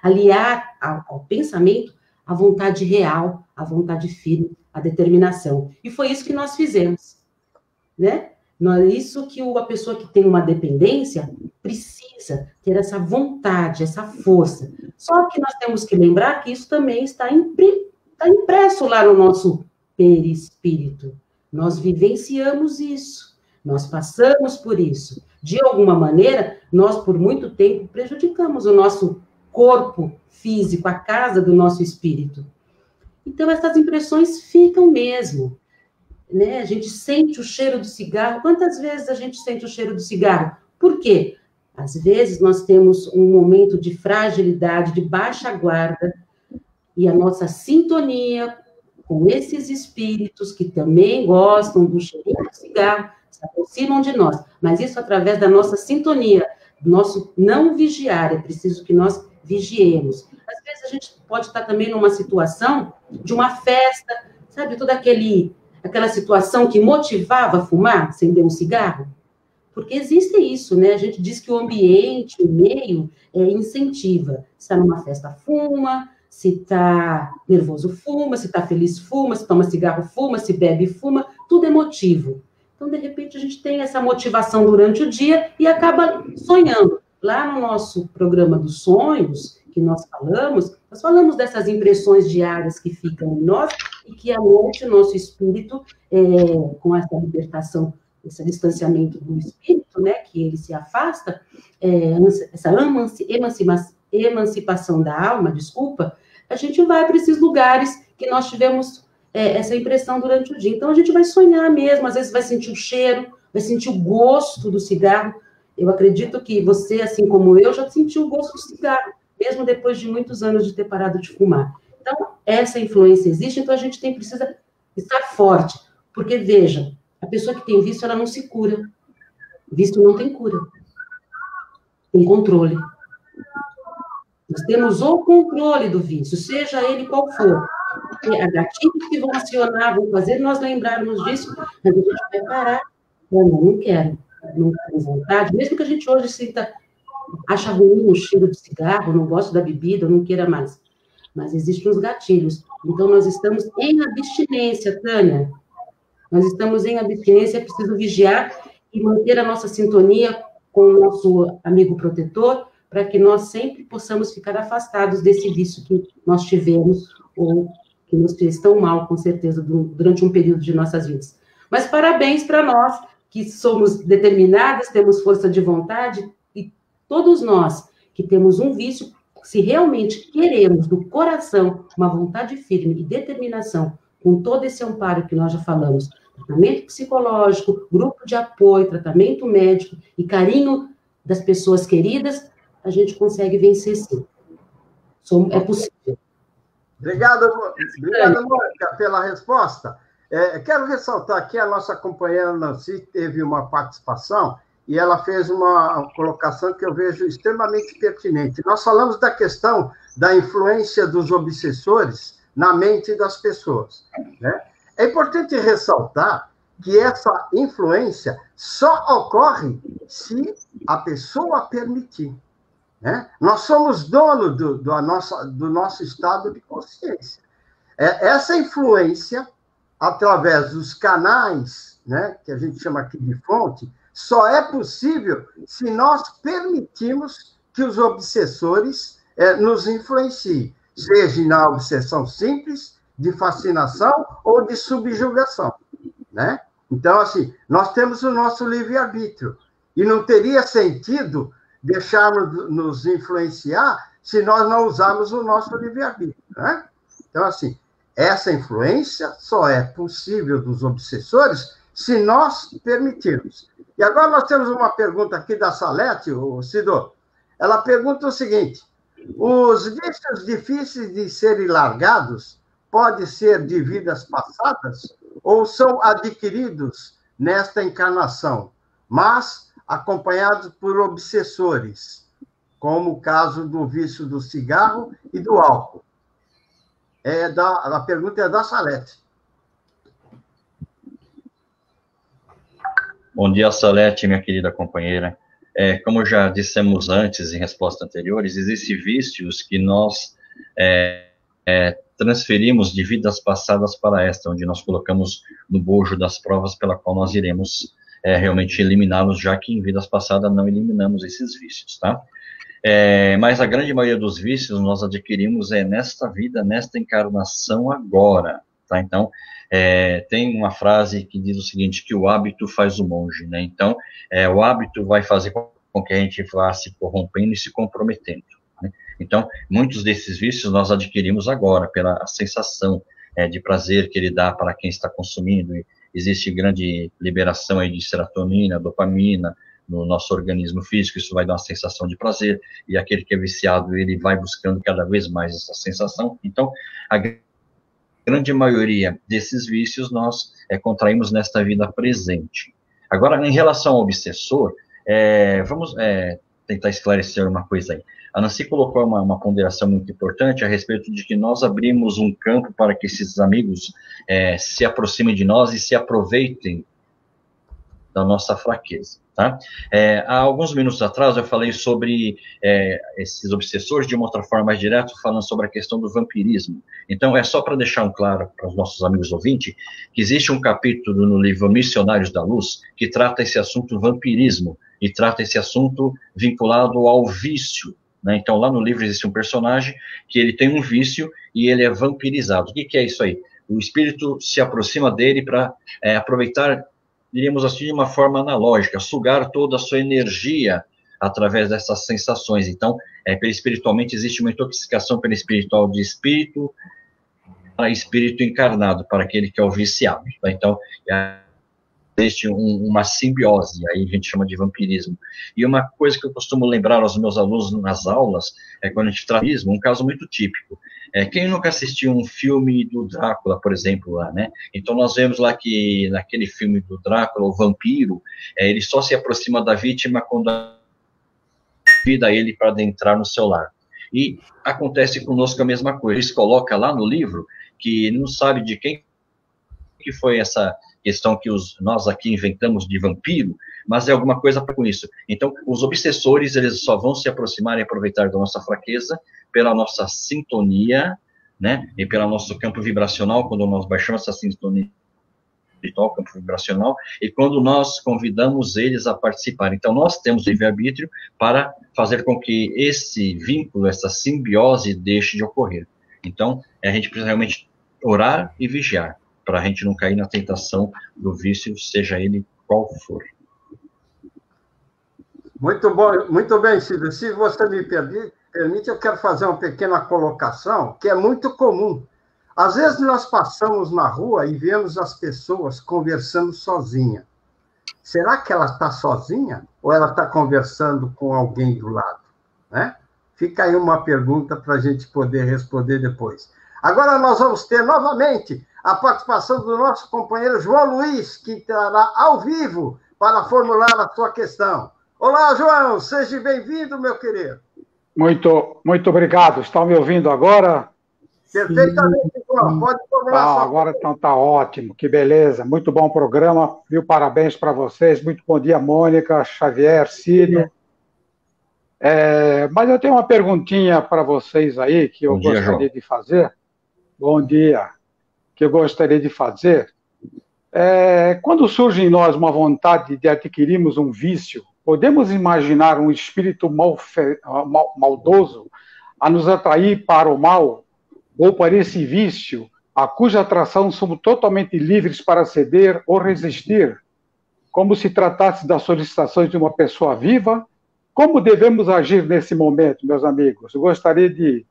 aliar ao pensamento a vontade real, a vontade firme, a determinação. E foi isso que nós fizemos, né? Isso que a pessoa que tem uma dependência precisa ter essa vontade, essa força. Só que nós temos que lembrar que isso também está impresso lá no nosso perispírito. Nós vivenciamos isso, nós passamos por isso. De alguma maneira, nós, por muito tempo, prejudicamos o nosso corpo físico, a casa do nosso espírito. Então, essas impressões ficam mesmo. Né? A gente sente o cheiro do cigarro. Quantas vezes a gente sente o cheiro do cigarro? Por quê? Às vezes nós temos um momento de fragilidade, de baixa guarda, e a nossa sintonia com esses espíritos que também gostam do cheirinho do cigarro, se aproximam de nós. Mas isso através da nossa sintonia, do nosso não vigiar. É preciso que nós vigiemos. Às vezes a gente pode estar também numa situação de uma festa, sabe, toda aquela situação que motivava a fumar, acender um cigarro? Porque existe isso, né? A gente diz que o ambiente, o meio, incentiva. Se está numa festa, fuma. Se está nervoso, fuma. Se está feliz, fuma. Se toma cigarro, fuma. Se bebe, fuma. Tudo é motivo. Então, de repente, a gente tem essa motivação durante o dia e acaba sonhando. Lá no nosso programa dos sonhos, que nós falamos dessas impressões diárias que ficam em nós e que à noite o nosso espírito, com essa libertação, esse distanciamento do espírito, né, que ele se afasta, essa emancipação da alma, a gente vai para esses lugares que nós tivemos essa impressão durante o dia. Então, a gente vai sonhar mesmo, às vezes vai sentir o cheiro, vai sentir o gosto do cigarro. Eu acredito que você, assim como eu, já sentiu o gosto do cigarro, mesmo depois de muitos anos de ter parado de fumar. Então, essa influência existe, então a gente precisa estar forte. Porque, veja, a pessoa que tem vício, ela não se cura. Vício não tem cura. Tem controle. Nós temos o controle do vício, seja ele qual for. Porque há gatilhos que vão acionar, vão fazer nós lembrarmos disso, mas a gente vai parar. Não quero, não tenho vontade. Mesmo que a gente hoje acha ruim o cheiro do cigarro, não gosta da bebida, não queira mais. Mas existem os gatilhos. Então, nós estamos em abstinência, Tânia. Nós estamos em abstinência, é preciso vigiar e manter a nossa sintonia com o nosso amigo protetor, para que nós sempre possamos ficar afastados desse vício que nós tivemos, ou que nos fez tão mal, com certeza, durante um período de nossas vidas. Mas parabéns para nós, que somos determinadas, temos força de vontade, e todos nós que temos um vício, Se realmente queremos, do coração, uma vontade firme e determinação, com todo esse amparo que nós já falamos, tratamento psicológico, grupo de apoio, tratamento médico e carinho das pessoas queridas, a gente consegue vencer sim. É possível. Obrigado, Mônica, pela resposta. Quero ressaltar aqui, a nossa companheira Nancy teve uma participação e ela fez uma colocação que eu vejo extremamente pertinente. Nós falamos da questão da influência dos obsessores na mente das pessoas, né? É importante ressaltar que essa influência só ocorre se a pessoa permitir, né? Nós somos donos do nosso estado de consciência. Essa influência, através dos canais, né, que a gente chama aqui de fonte, só é possível se nós permitirmos que os obsessores nos influenciem, seja na obsessão simples, de fascinação ou de subjugação, né? Então, assim, nós temos o nosso livre-arbítrio, e não teria sentido deixarmos nos influenciar se nós não usarmos o nosso livre-arbítrio, né? Então, assim, essa influência só é possível dos obsessores se nós permitirmos. E agora nós temos uma pergunta aqui da Salete, o Cido. Ela pergunta o seguinte: os vícios difíceis de serem largados podem ser de vidas passadas ou são adquiridos nesta encarnação, mas acompanhados por obsessores, como o caso do vício do cigarro e do álcool? A pergunta é da Salete. Bom dia, Salete, minha querida companheira. Como já dissemos antes, em respostas anteriores, existem vícios que nós transferimos de vidas passadas para esta, onde nós colocamos no bojo das provas pela qual nós iremos realmente eliminá-los, já que em vidas passadas não eliminamos esses vícios, tá? Mas a grande maioria dos vícios nós adquirimos nesta vida, nesta encarnação agora, tá? Então, tem uma frase que diz o seguinte, que o hábito faz o monge, né? Então, o hábito vai fazer com que a gente vá se corrompendo e se comprometendo, né? Então, muitos desses vícios nós adquirimos agora, pela sensação de prazer que ele dá para quem está consumindo. E existe grande liberação aí de serotonina, dopamina, no nosso organismo físico, isso vai dar uma sensação de prazer, e aquele que é viciado, ele vai buscando cada vez mais essa sensação. Então, a grande maioria desses vícios nós contraímos nesta vida presente. Agora, em relação ao obsessor, vamos tentar esclarecer uma coisa aí. A Nancy colocou uma ponderação muito importante a respeito de que nós abrimos um campo para que esses amigos se aproximem de nós e se aproveitem da nossa fraqueza, tá? Há alguns minutos atrás eu falei sobre esses obsessores de uma outra forma mais direta, falando sobre a questão do vampirismo. Então, é só para deixar claro para os nossos amigos ouvintes que existe um capítulo no livro Missionários da Luz que trata esse assunto vampirismo e trata esse assunto vinculado ao vício, né? Então, lá no livro existe um personagem que ele tem um vício e ele é vampirizado. O que é isso aí? O espírito se aproxima dele para aproveitar, diríamos assim, de uma forma analógica, sugar toda a sua energia através dessas sensações. Então, perispiritualmente, existe uma intoxicação perispiritual de espírito para espírito encarnado, para aquele que é o viciado. Tá? Então, existe uma simbiose, aí a gente chama de vampirismo. E uma coisa que eu costumo lembrar aos meus alunos nas aulas, quando a gente trata um caso muito típico. Quem nunca assistiu um filme do Drácula, por exemplo, lá, né? Então, nós vemos lá que, naquele filme do Drácula, o vampiro, ele só se aproxima da vítima quando convida ele para adentrar no seu lar. E acontece conosco a mesma coisa. Eles colocam lá no livro que não sabe de quem que foi essa questão que nós aqui inventamos de vampiro, mas é alguma coisa com isso. Então, os obsessores, eles só vão se aproximar e aproveitar da nossa fraqueza pela nossa sintonia, né, e pelo nosso campo vibracional, quando nós baixamos essa sintonia espiritual, campo vibracional, e quando nós convidamos eles a participar. Então, nós temos livre-arbítrio para fazer com que esse vínculo, essa simbiose deixe de ocorrer. Então, a gente precisa realmente orar e vigiar, para a gente não cair na tentação do vício, seja ele qual for. Muito bom, muito bem, Cida. Se você me permite, eu quero fazer uma pequena colocação, que é muito comum. Às vezes nós passamos na rua e vemos as pessoas conversando sozinha. Será que ela está sozinha ou ela está conversando com alguém do lado? Né? Fica aí uma pergunta para a gente poder responder depois. Agora nós vamos ter novamente a participação do nosso companheiro João Luiz, que entrará ao vivo para formular a sua questão. Olá, João, seja bem-vindo, meu querido. Muito obrigado. Estão me ouvindo agora? Perfeitamente, João. Pode formular sua agora então está ótimo, que beleza. Muito bom programa, viu? Parabéns para vocês. Muito bom dia, Mônica, Xavier, Cílio. Mas eu tenho uma perguntinha para vocês aí que eu gostaria de fazer. Bom dia. Que eu gostaria de fazer. Quando surge em nós uma vontade de adquirirmos um vício, podemos imaginar um espírito maldoso a nos atrair para o mal ou para esse vício, a cuja atração somos totalmente livres para ceder ou resistir, como se tratasse das solicitações de uma pessoa viva? Como devemos agir nesse momento, meus amigos? Eu gostaria de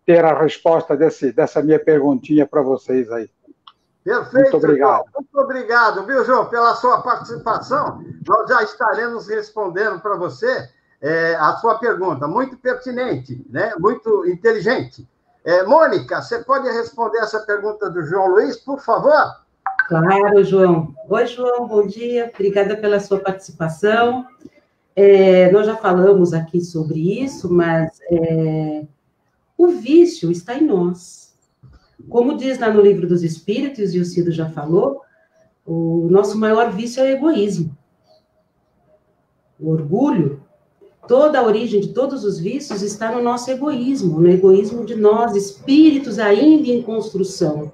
ter a resposta dessa minha perguntinha para vocês aí. Perfeito, muito obrigado. João. Muito obrigado, viu, João, pela sua participação. Nós já estaremos respondendo para você a sua pergunta. Muito pertinente, né? Muito inteligente. Mônica, você pode responder essa pergunta do João Luiz, por favor? Claro, João. Oi, João, bom dia. Obrigada pela sua participação. Nós já falamos aqui sobre isso, mas o vício está em nós. Como diz lá no Livro dos Espíritos, e o Cido já falou, o nosso maior vício é o egoísmo. O orgulho, toda a origem de todos os vícios está no nosso egoísmo, no egoísmo de nós, espíritos ainda em construção,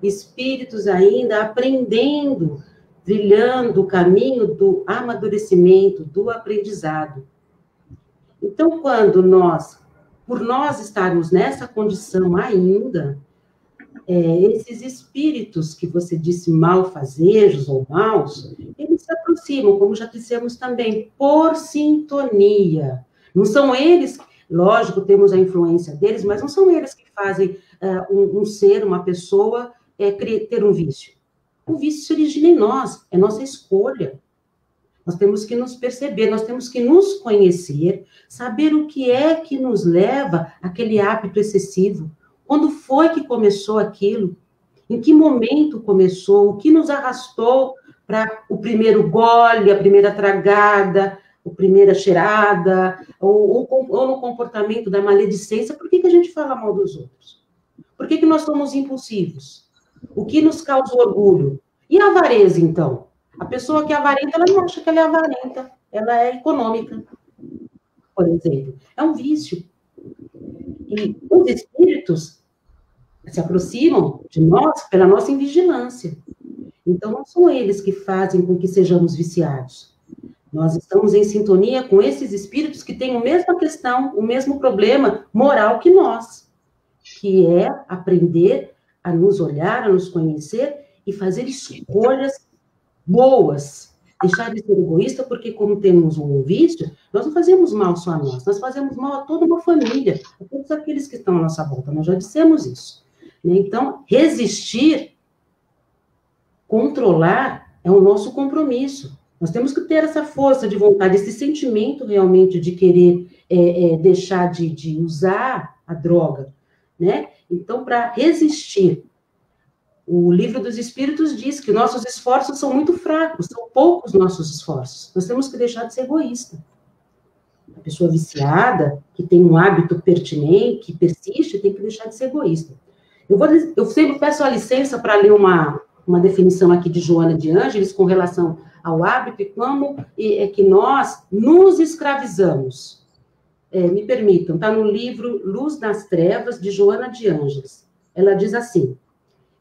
espíritos ainda aprendendo, trilhando o caminho do amadurecimento, do aprendizado. Então, quando por nós estarmos nessa condição ainda, esses espíritos que você disse malfazejos ou maus, eles se aproximam, como já dissemos também, por sintonia. Não são eles, lógico, temos a influência deles, mas não são eles que fazem um ser, uma pessoa, ter um vício. O vício se origina em nós, é nossa escolha. Nós temos que nos perceber, nós temos que nos conhecer, saber o que é que nos leva àquele hábito excessivo. Quando foi que começou aquilo? Em que momento começou? O que nos arrastou para o primeiro gole, a primeira tragada, a primeira cheirada, ou no comportamento da maledicência? Por que a gente fala mal dos outros? Por que nós somos impulsivos? O que nos causa orgulho? E a avareza, então? A pessoa que é avarenta, ela não acha que ela é avarenta, ela é econômica, por exemplo. É um vício. E os espíritos se aproximam de nós pela nossa invigilância. Então, não são eles que fazem com que sejamos viciados. Nós estamos em sintonia com esses espíritos que têm a mesma questão, o mesmo problema moral que nós, que é aprender a nos olhar, a nos conhecer e fazer escolhas boas. Deixar de ser egoísta, porque como temos um vício, nós não fazemos mal só a nós fazemos mal a toda uma família, a todos aqueles que estão à nossa volta, nós já dissemos isso. Então, resistir, controlar, é o nosso compromisso. Nós temos que ter essa força de vontade, esse sentimento realmente de querer deixar de usar a droga, né? Então, para resistir, o Livro dos Espíritos diz que nossos esforços são muito fracos, são poucos nossos esforços. Nós temos que deixar de ser egoísta. A pessoa viciada, que tem um hábito pertinente, que persiste, tem que deixar de ser egoísta. Eu sempre peço a licença para ler uma definição aqui de Joana de Ângeles com relação ao hábito e como é que nós nos escravizamos. Me permitam, está no livro Luz nas Trevas, de Joana de Ângeles. Ela diz assim: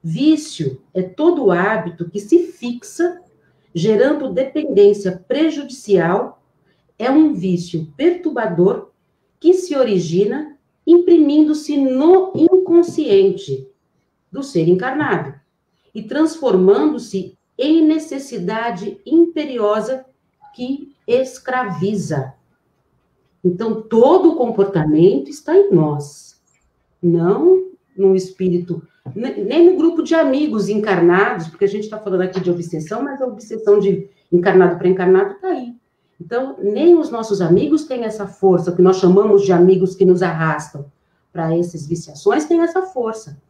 vício é todo hábito que se fixa, gerando dependência prejudicial, é um vício perturbador que se origina imprimindo-se no inconsciente do ser encarnado e transformando-se em necessidade imperiosa que escraviza. Então, todo o comportamento está em nós, não no espírito, nem no grupo de amigos encarnados, porque a gente está falando aqui de obsessão, mas a obsessão de encarnado para encarnado está aí. Então, nem os nossos amigos têm essa força, que nós chamamos de amigos que nos arrastam para essas viciações, têm essa força.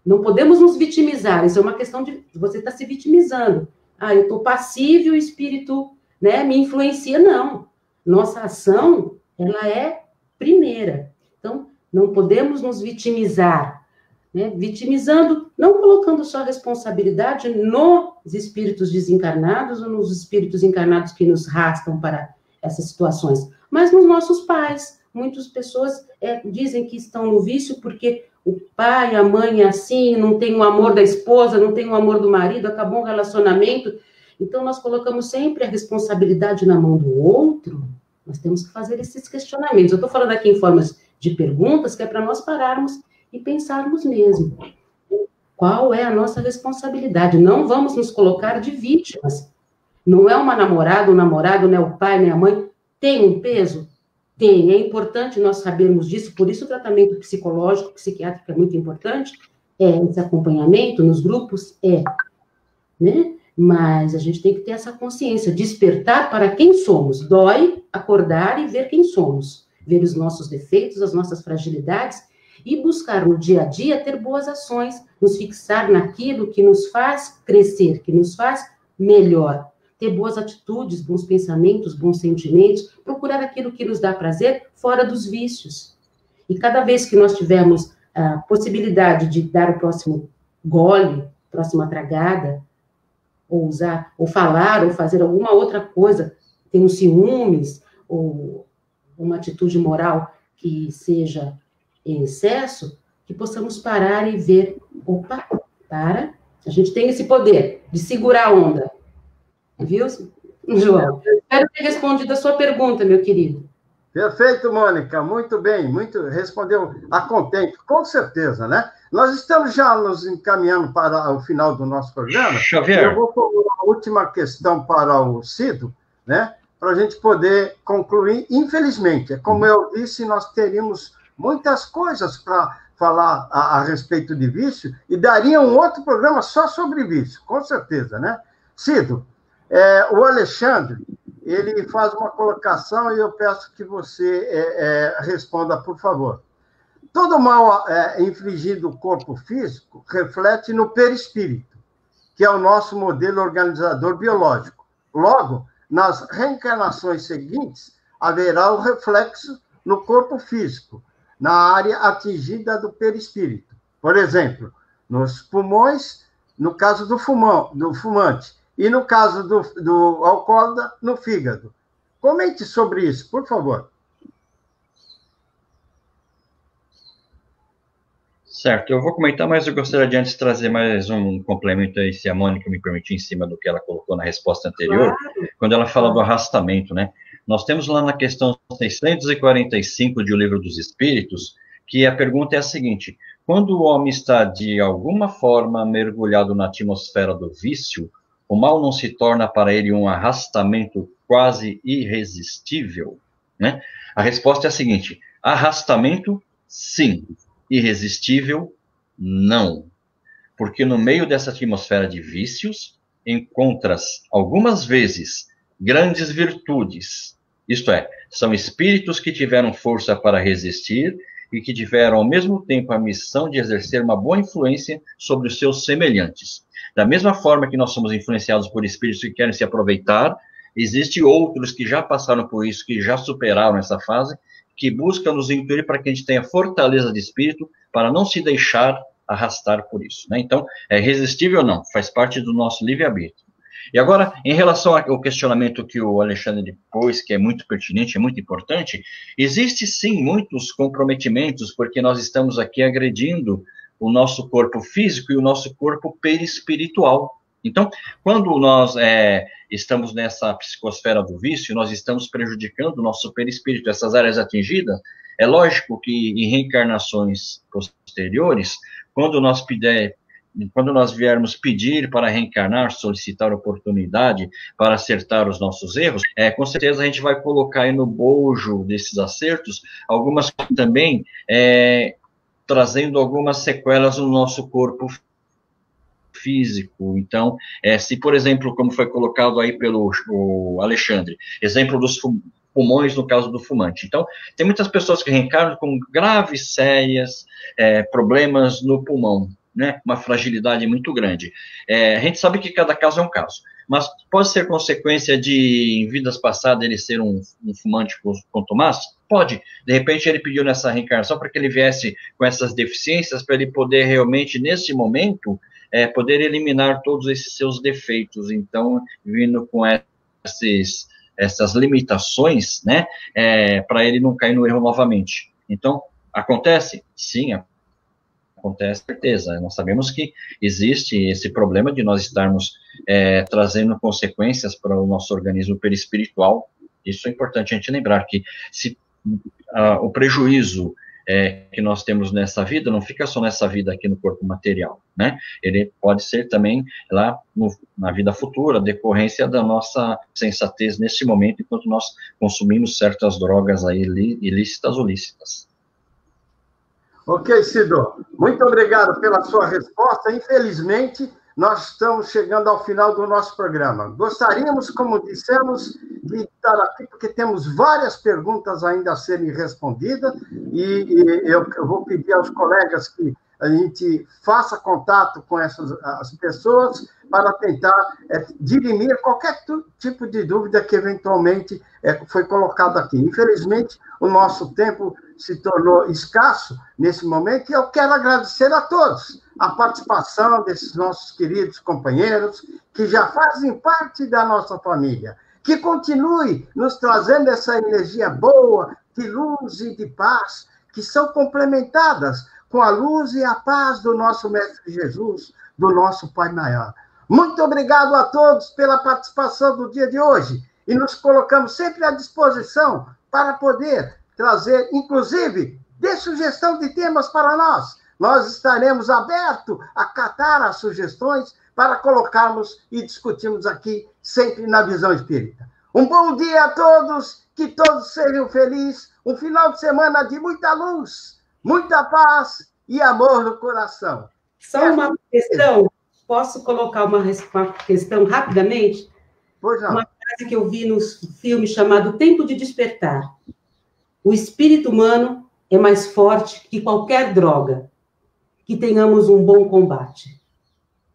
Não podemos nos vitimizar, isso é uma questão de você está se vitimizando. Ah, eu estou passivo e o espírito, né, me influencia. Não. Nossa ação, ela é primeira. Então, não podemos nos vitimizar, né? Vitimizando, não colocando só a responsabilidade nos espíritos desencarnados ou nos espíritos encarnados que nos arrastam para essas situações, mas nos nossos pais. Muitas pessoas dizem que estão no vício porque o pai, a mãe é assim, não tem o amor da esposa, não tem o amor do marido, acabou um relacionamento. Então, nós colocamos sempre a responsabilidade na mão do outro. Nós temos que fazer esses questionamentos. Eu estou falando aqui em formas de perguntas, que é para nós pararmos e pensarmos mesmo. Qual é a nossa responsabilidade? Não vamos nos colocar de vítimas. Não é uma namorada, um namorado, não é o pai, nem a mãe. Tem um peso? Tem. É importante nós sabermos disso, por isso o tratamento psicológico, psiquiátrico é muito importante, esse acompanhamento nos grupos, né? Mas a gente tem que ter essa consciência, despertar para quem somos. Dói acordar e ver quem somos, ver os nossos defeitos, as nossas fragilidades, e buscar no dia a dia ter boas ações, nos fixar naquilo que nos faz crescer, que nos faz melhor, ter boas atitudes, bons pensamentos, bons sentimentos, procurar aquilo que nos dá prazer fora dos vícios. E cada vez que nós tivermos a possibilidade de dar o próximo gole, próxima tragada, ou usar, ou falar, ou fazer alguma outra coisa, tem um ciúmes, ou uma atitude moral que seja em excesso, que possamos parar e ver, opa, para, a gente tem esse poder de segurar a onda. Viu, João? Espero ter respondido a sua pergunta, meu querido. Perfeito, Mônica, muito bem, respondeu a contento, com certeza, né? Nós estamos já nos encaminhando para o final do nosso programa. Xavier. Eu vou colocar a última questão para o Cido, né? Para a gente poder concluir. Infelizmente, como eu disse, nós teríamos muitas coisas para falar a respeito de vício e daria um outro programa só sobre vício, com certeza, né? Cido, o Alexandre, ele faz uma colocação e eu peço que você responda, por favor. Todo mal infligido ao corpo físico reflete no perispírito, que é o nosso modelo organizador biológico. Logo, nas reencarnações seguintes, haverá o reflexo no corpo físico, na área atingida do perispírito. Por exemplo, nos pulmões, no caso do fumante, e no caso do alcoólatra, no fígado. Comente sobre isso, por favor. Certo, eu vou comentar, mas eu gostaria de antes trazer mais um complemento aí, se a Mônica me permitir, em cima do que ela colocou na resposta anterior, claro. Quando ela fala do arrastamento, né? Nós temos lá na questão 645 de O Livro dos Espíritos, que a pergunta é a seguinte: quando o homem está, de alguma forma, mergulhado na atmosfera do vício, o mal não se torna para ele um arrastamento quase irresistível? Né? A resposta é a seguinte: arrastamento, sim. Irresistível, não. Porque no meio dessa atmosfera de vícios, encontras, algumas vezes, grandes virtudes. Isto é, são espíritos que tiveram força para resistir e que tiveram, ao mesmo tempo, a missão de exercer uma boa influência sobre os seus semelhantes. Da mesma forma que nós somos influenciados por espíritos que querem se aproveitar, existem outros que já passaram por isso, que já superaram essa fase, que buscam nos intuir para que a gente tenha fortaleza de espírito, para não se deixar arrastar por isso. Né? Então, é resistível ou não? Faz parte do nosso livre-arbítrio. E agora, em relação ao questionamento que o Alexandre pôs, que é muito pertinente, é muito importante, existe sim muitos comprometimentos, porque nós estamos aqui agredindo o nosso corpo físico e o nosso corpo perispiritual. Então, quando nós estamos nessa psicosfera do vício, nós estamos prejudicando o nosso perispírito, essas áreas atingidas. É lógico que em reencarnações posteriores, quando nós quando nós viermos pedir para reencarnar, solicitar oportunidade para acertar os nossos erros, com certeza a gente vai colocar aí no bojo desses acertos algumas também trazendo algumas sequelas no nosso corpo físico. Então, se, por exemplo, como foi colocado aí pelo Alexandre, exemplo dos pulmões no caso do fumante. Então, tem muitas pessoas que reencarnam com graves, sérias problemas no pulmão, né? Uma fragilidade muito grande. A gente sabe que cada caso é um caso, mas pode ser consequência de, em vidas passadas, ele ser um fumante com Tomás? Pode. De repente, ele pediu nessa reencarnação para que ele viesse com essas deficiências, para ele poder realmente, nesse momento, poder eliminar todos esses seus defeitos. Então, vindo com essas limitações, né, para ele não cair no erro novamente. Então, acontece? Sim, acontece, certeza. Nós sabemos que existe esse problema de nós estarmos trazendo consequências para o nosso organismo perispiritual. Isso é importante a gente lembrar, que se o prejuízo que nós temos nessa vida não fica só nessa vida aqui no corpo material, né? Ele pode ser também lá na vida futura, decorrência da nossa sensatez nesse momento, enquanto nós consumimos certas drogas aí ilícitas ou lícitas. Ok, Cido. Muito obrigado pela sua resposta. Infelizmente, nós estamos chegando ao final do nosso programa. Gostaríamos, como dissemos, de estar aqui, porque temos várias perguntas ainda a serem respondidas, e eu vou pedir aos colegas que a gente faça contato com as pessoas para tentar dirimir qualquer tipo de dúvida que eventualmente foi colocada aqui. Infelizmente, o nosso tempo se tornou escasso nesse momento, e eu quero agradecer a todos a participação desses nossos queridos companheiros, que já fazem parte da nossa família, que continue nos trazendo essa energia boa, de luz e de paz, que são complementadas com a luz e a paz do nosso Mestre Jesus, do nosso Pai Maior. Muito obrigado a todos pela participação do dia de hoje, e nos colocamos sempre à disposição para poder trazer, inclusive, dê sugestão de temas para nós. Nós estaremos abertos a catar as sugestões para colocarmos e discutirmos aqui, sempre na Visão Espírita. Um bom dia a todos, que todos sejam felizes, um final de semana de muita luz, muita paz e amor no coração. Só uma questão, posso colocar uma questão rapidamente? Pois não. Uma frase que eu vi no filme chamado Tempo de Despertar. O espírito humano é mais forte que qualquer droga. Que tenhamos um bom combate.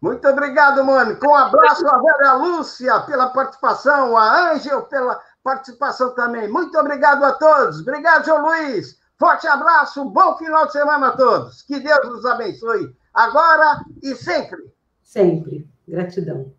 Muito obrigado, Mônica. Um abraço à Vera Lúcia pela participação, a Ângel pela participação também. Muito obrigado a todos. Obrigado, João Luiz. Forte abraço, um bom final de semana a todos. Que Deus nos abençoe agora e sempre. Sempre. Gratidão.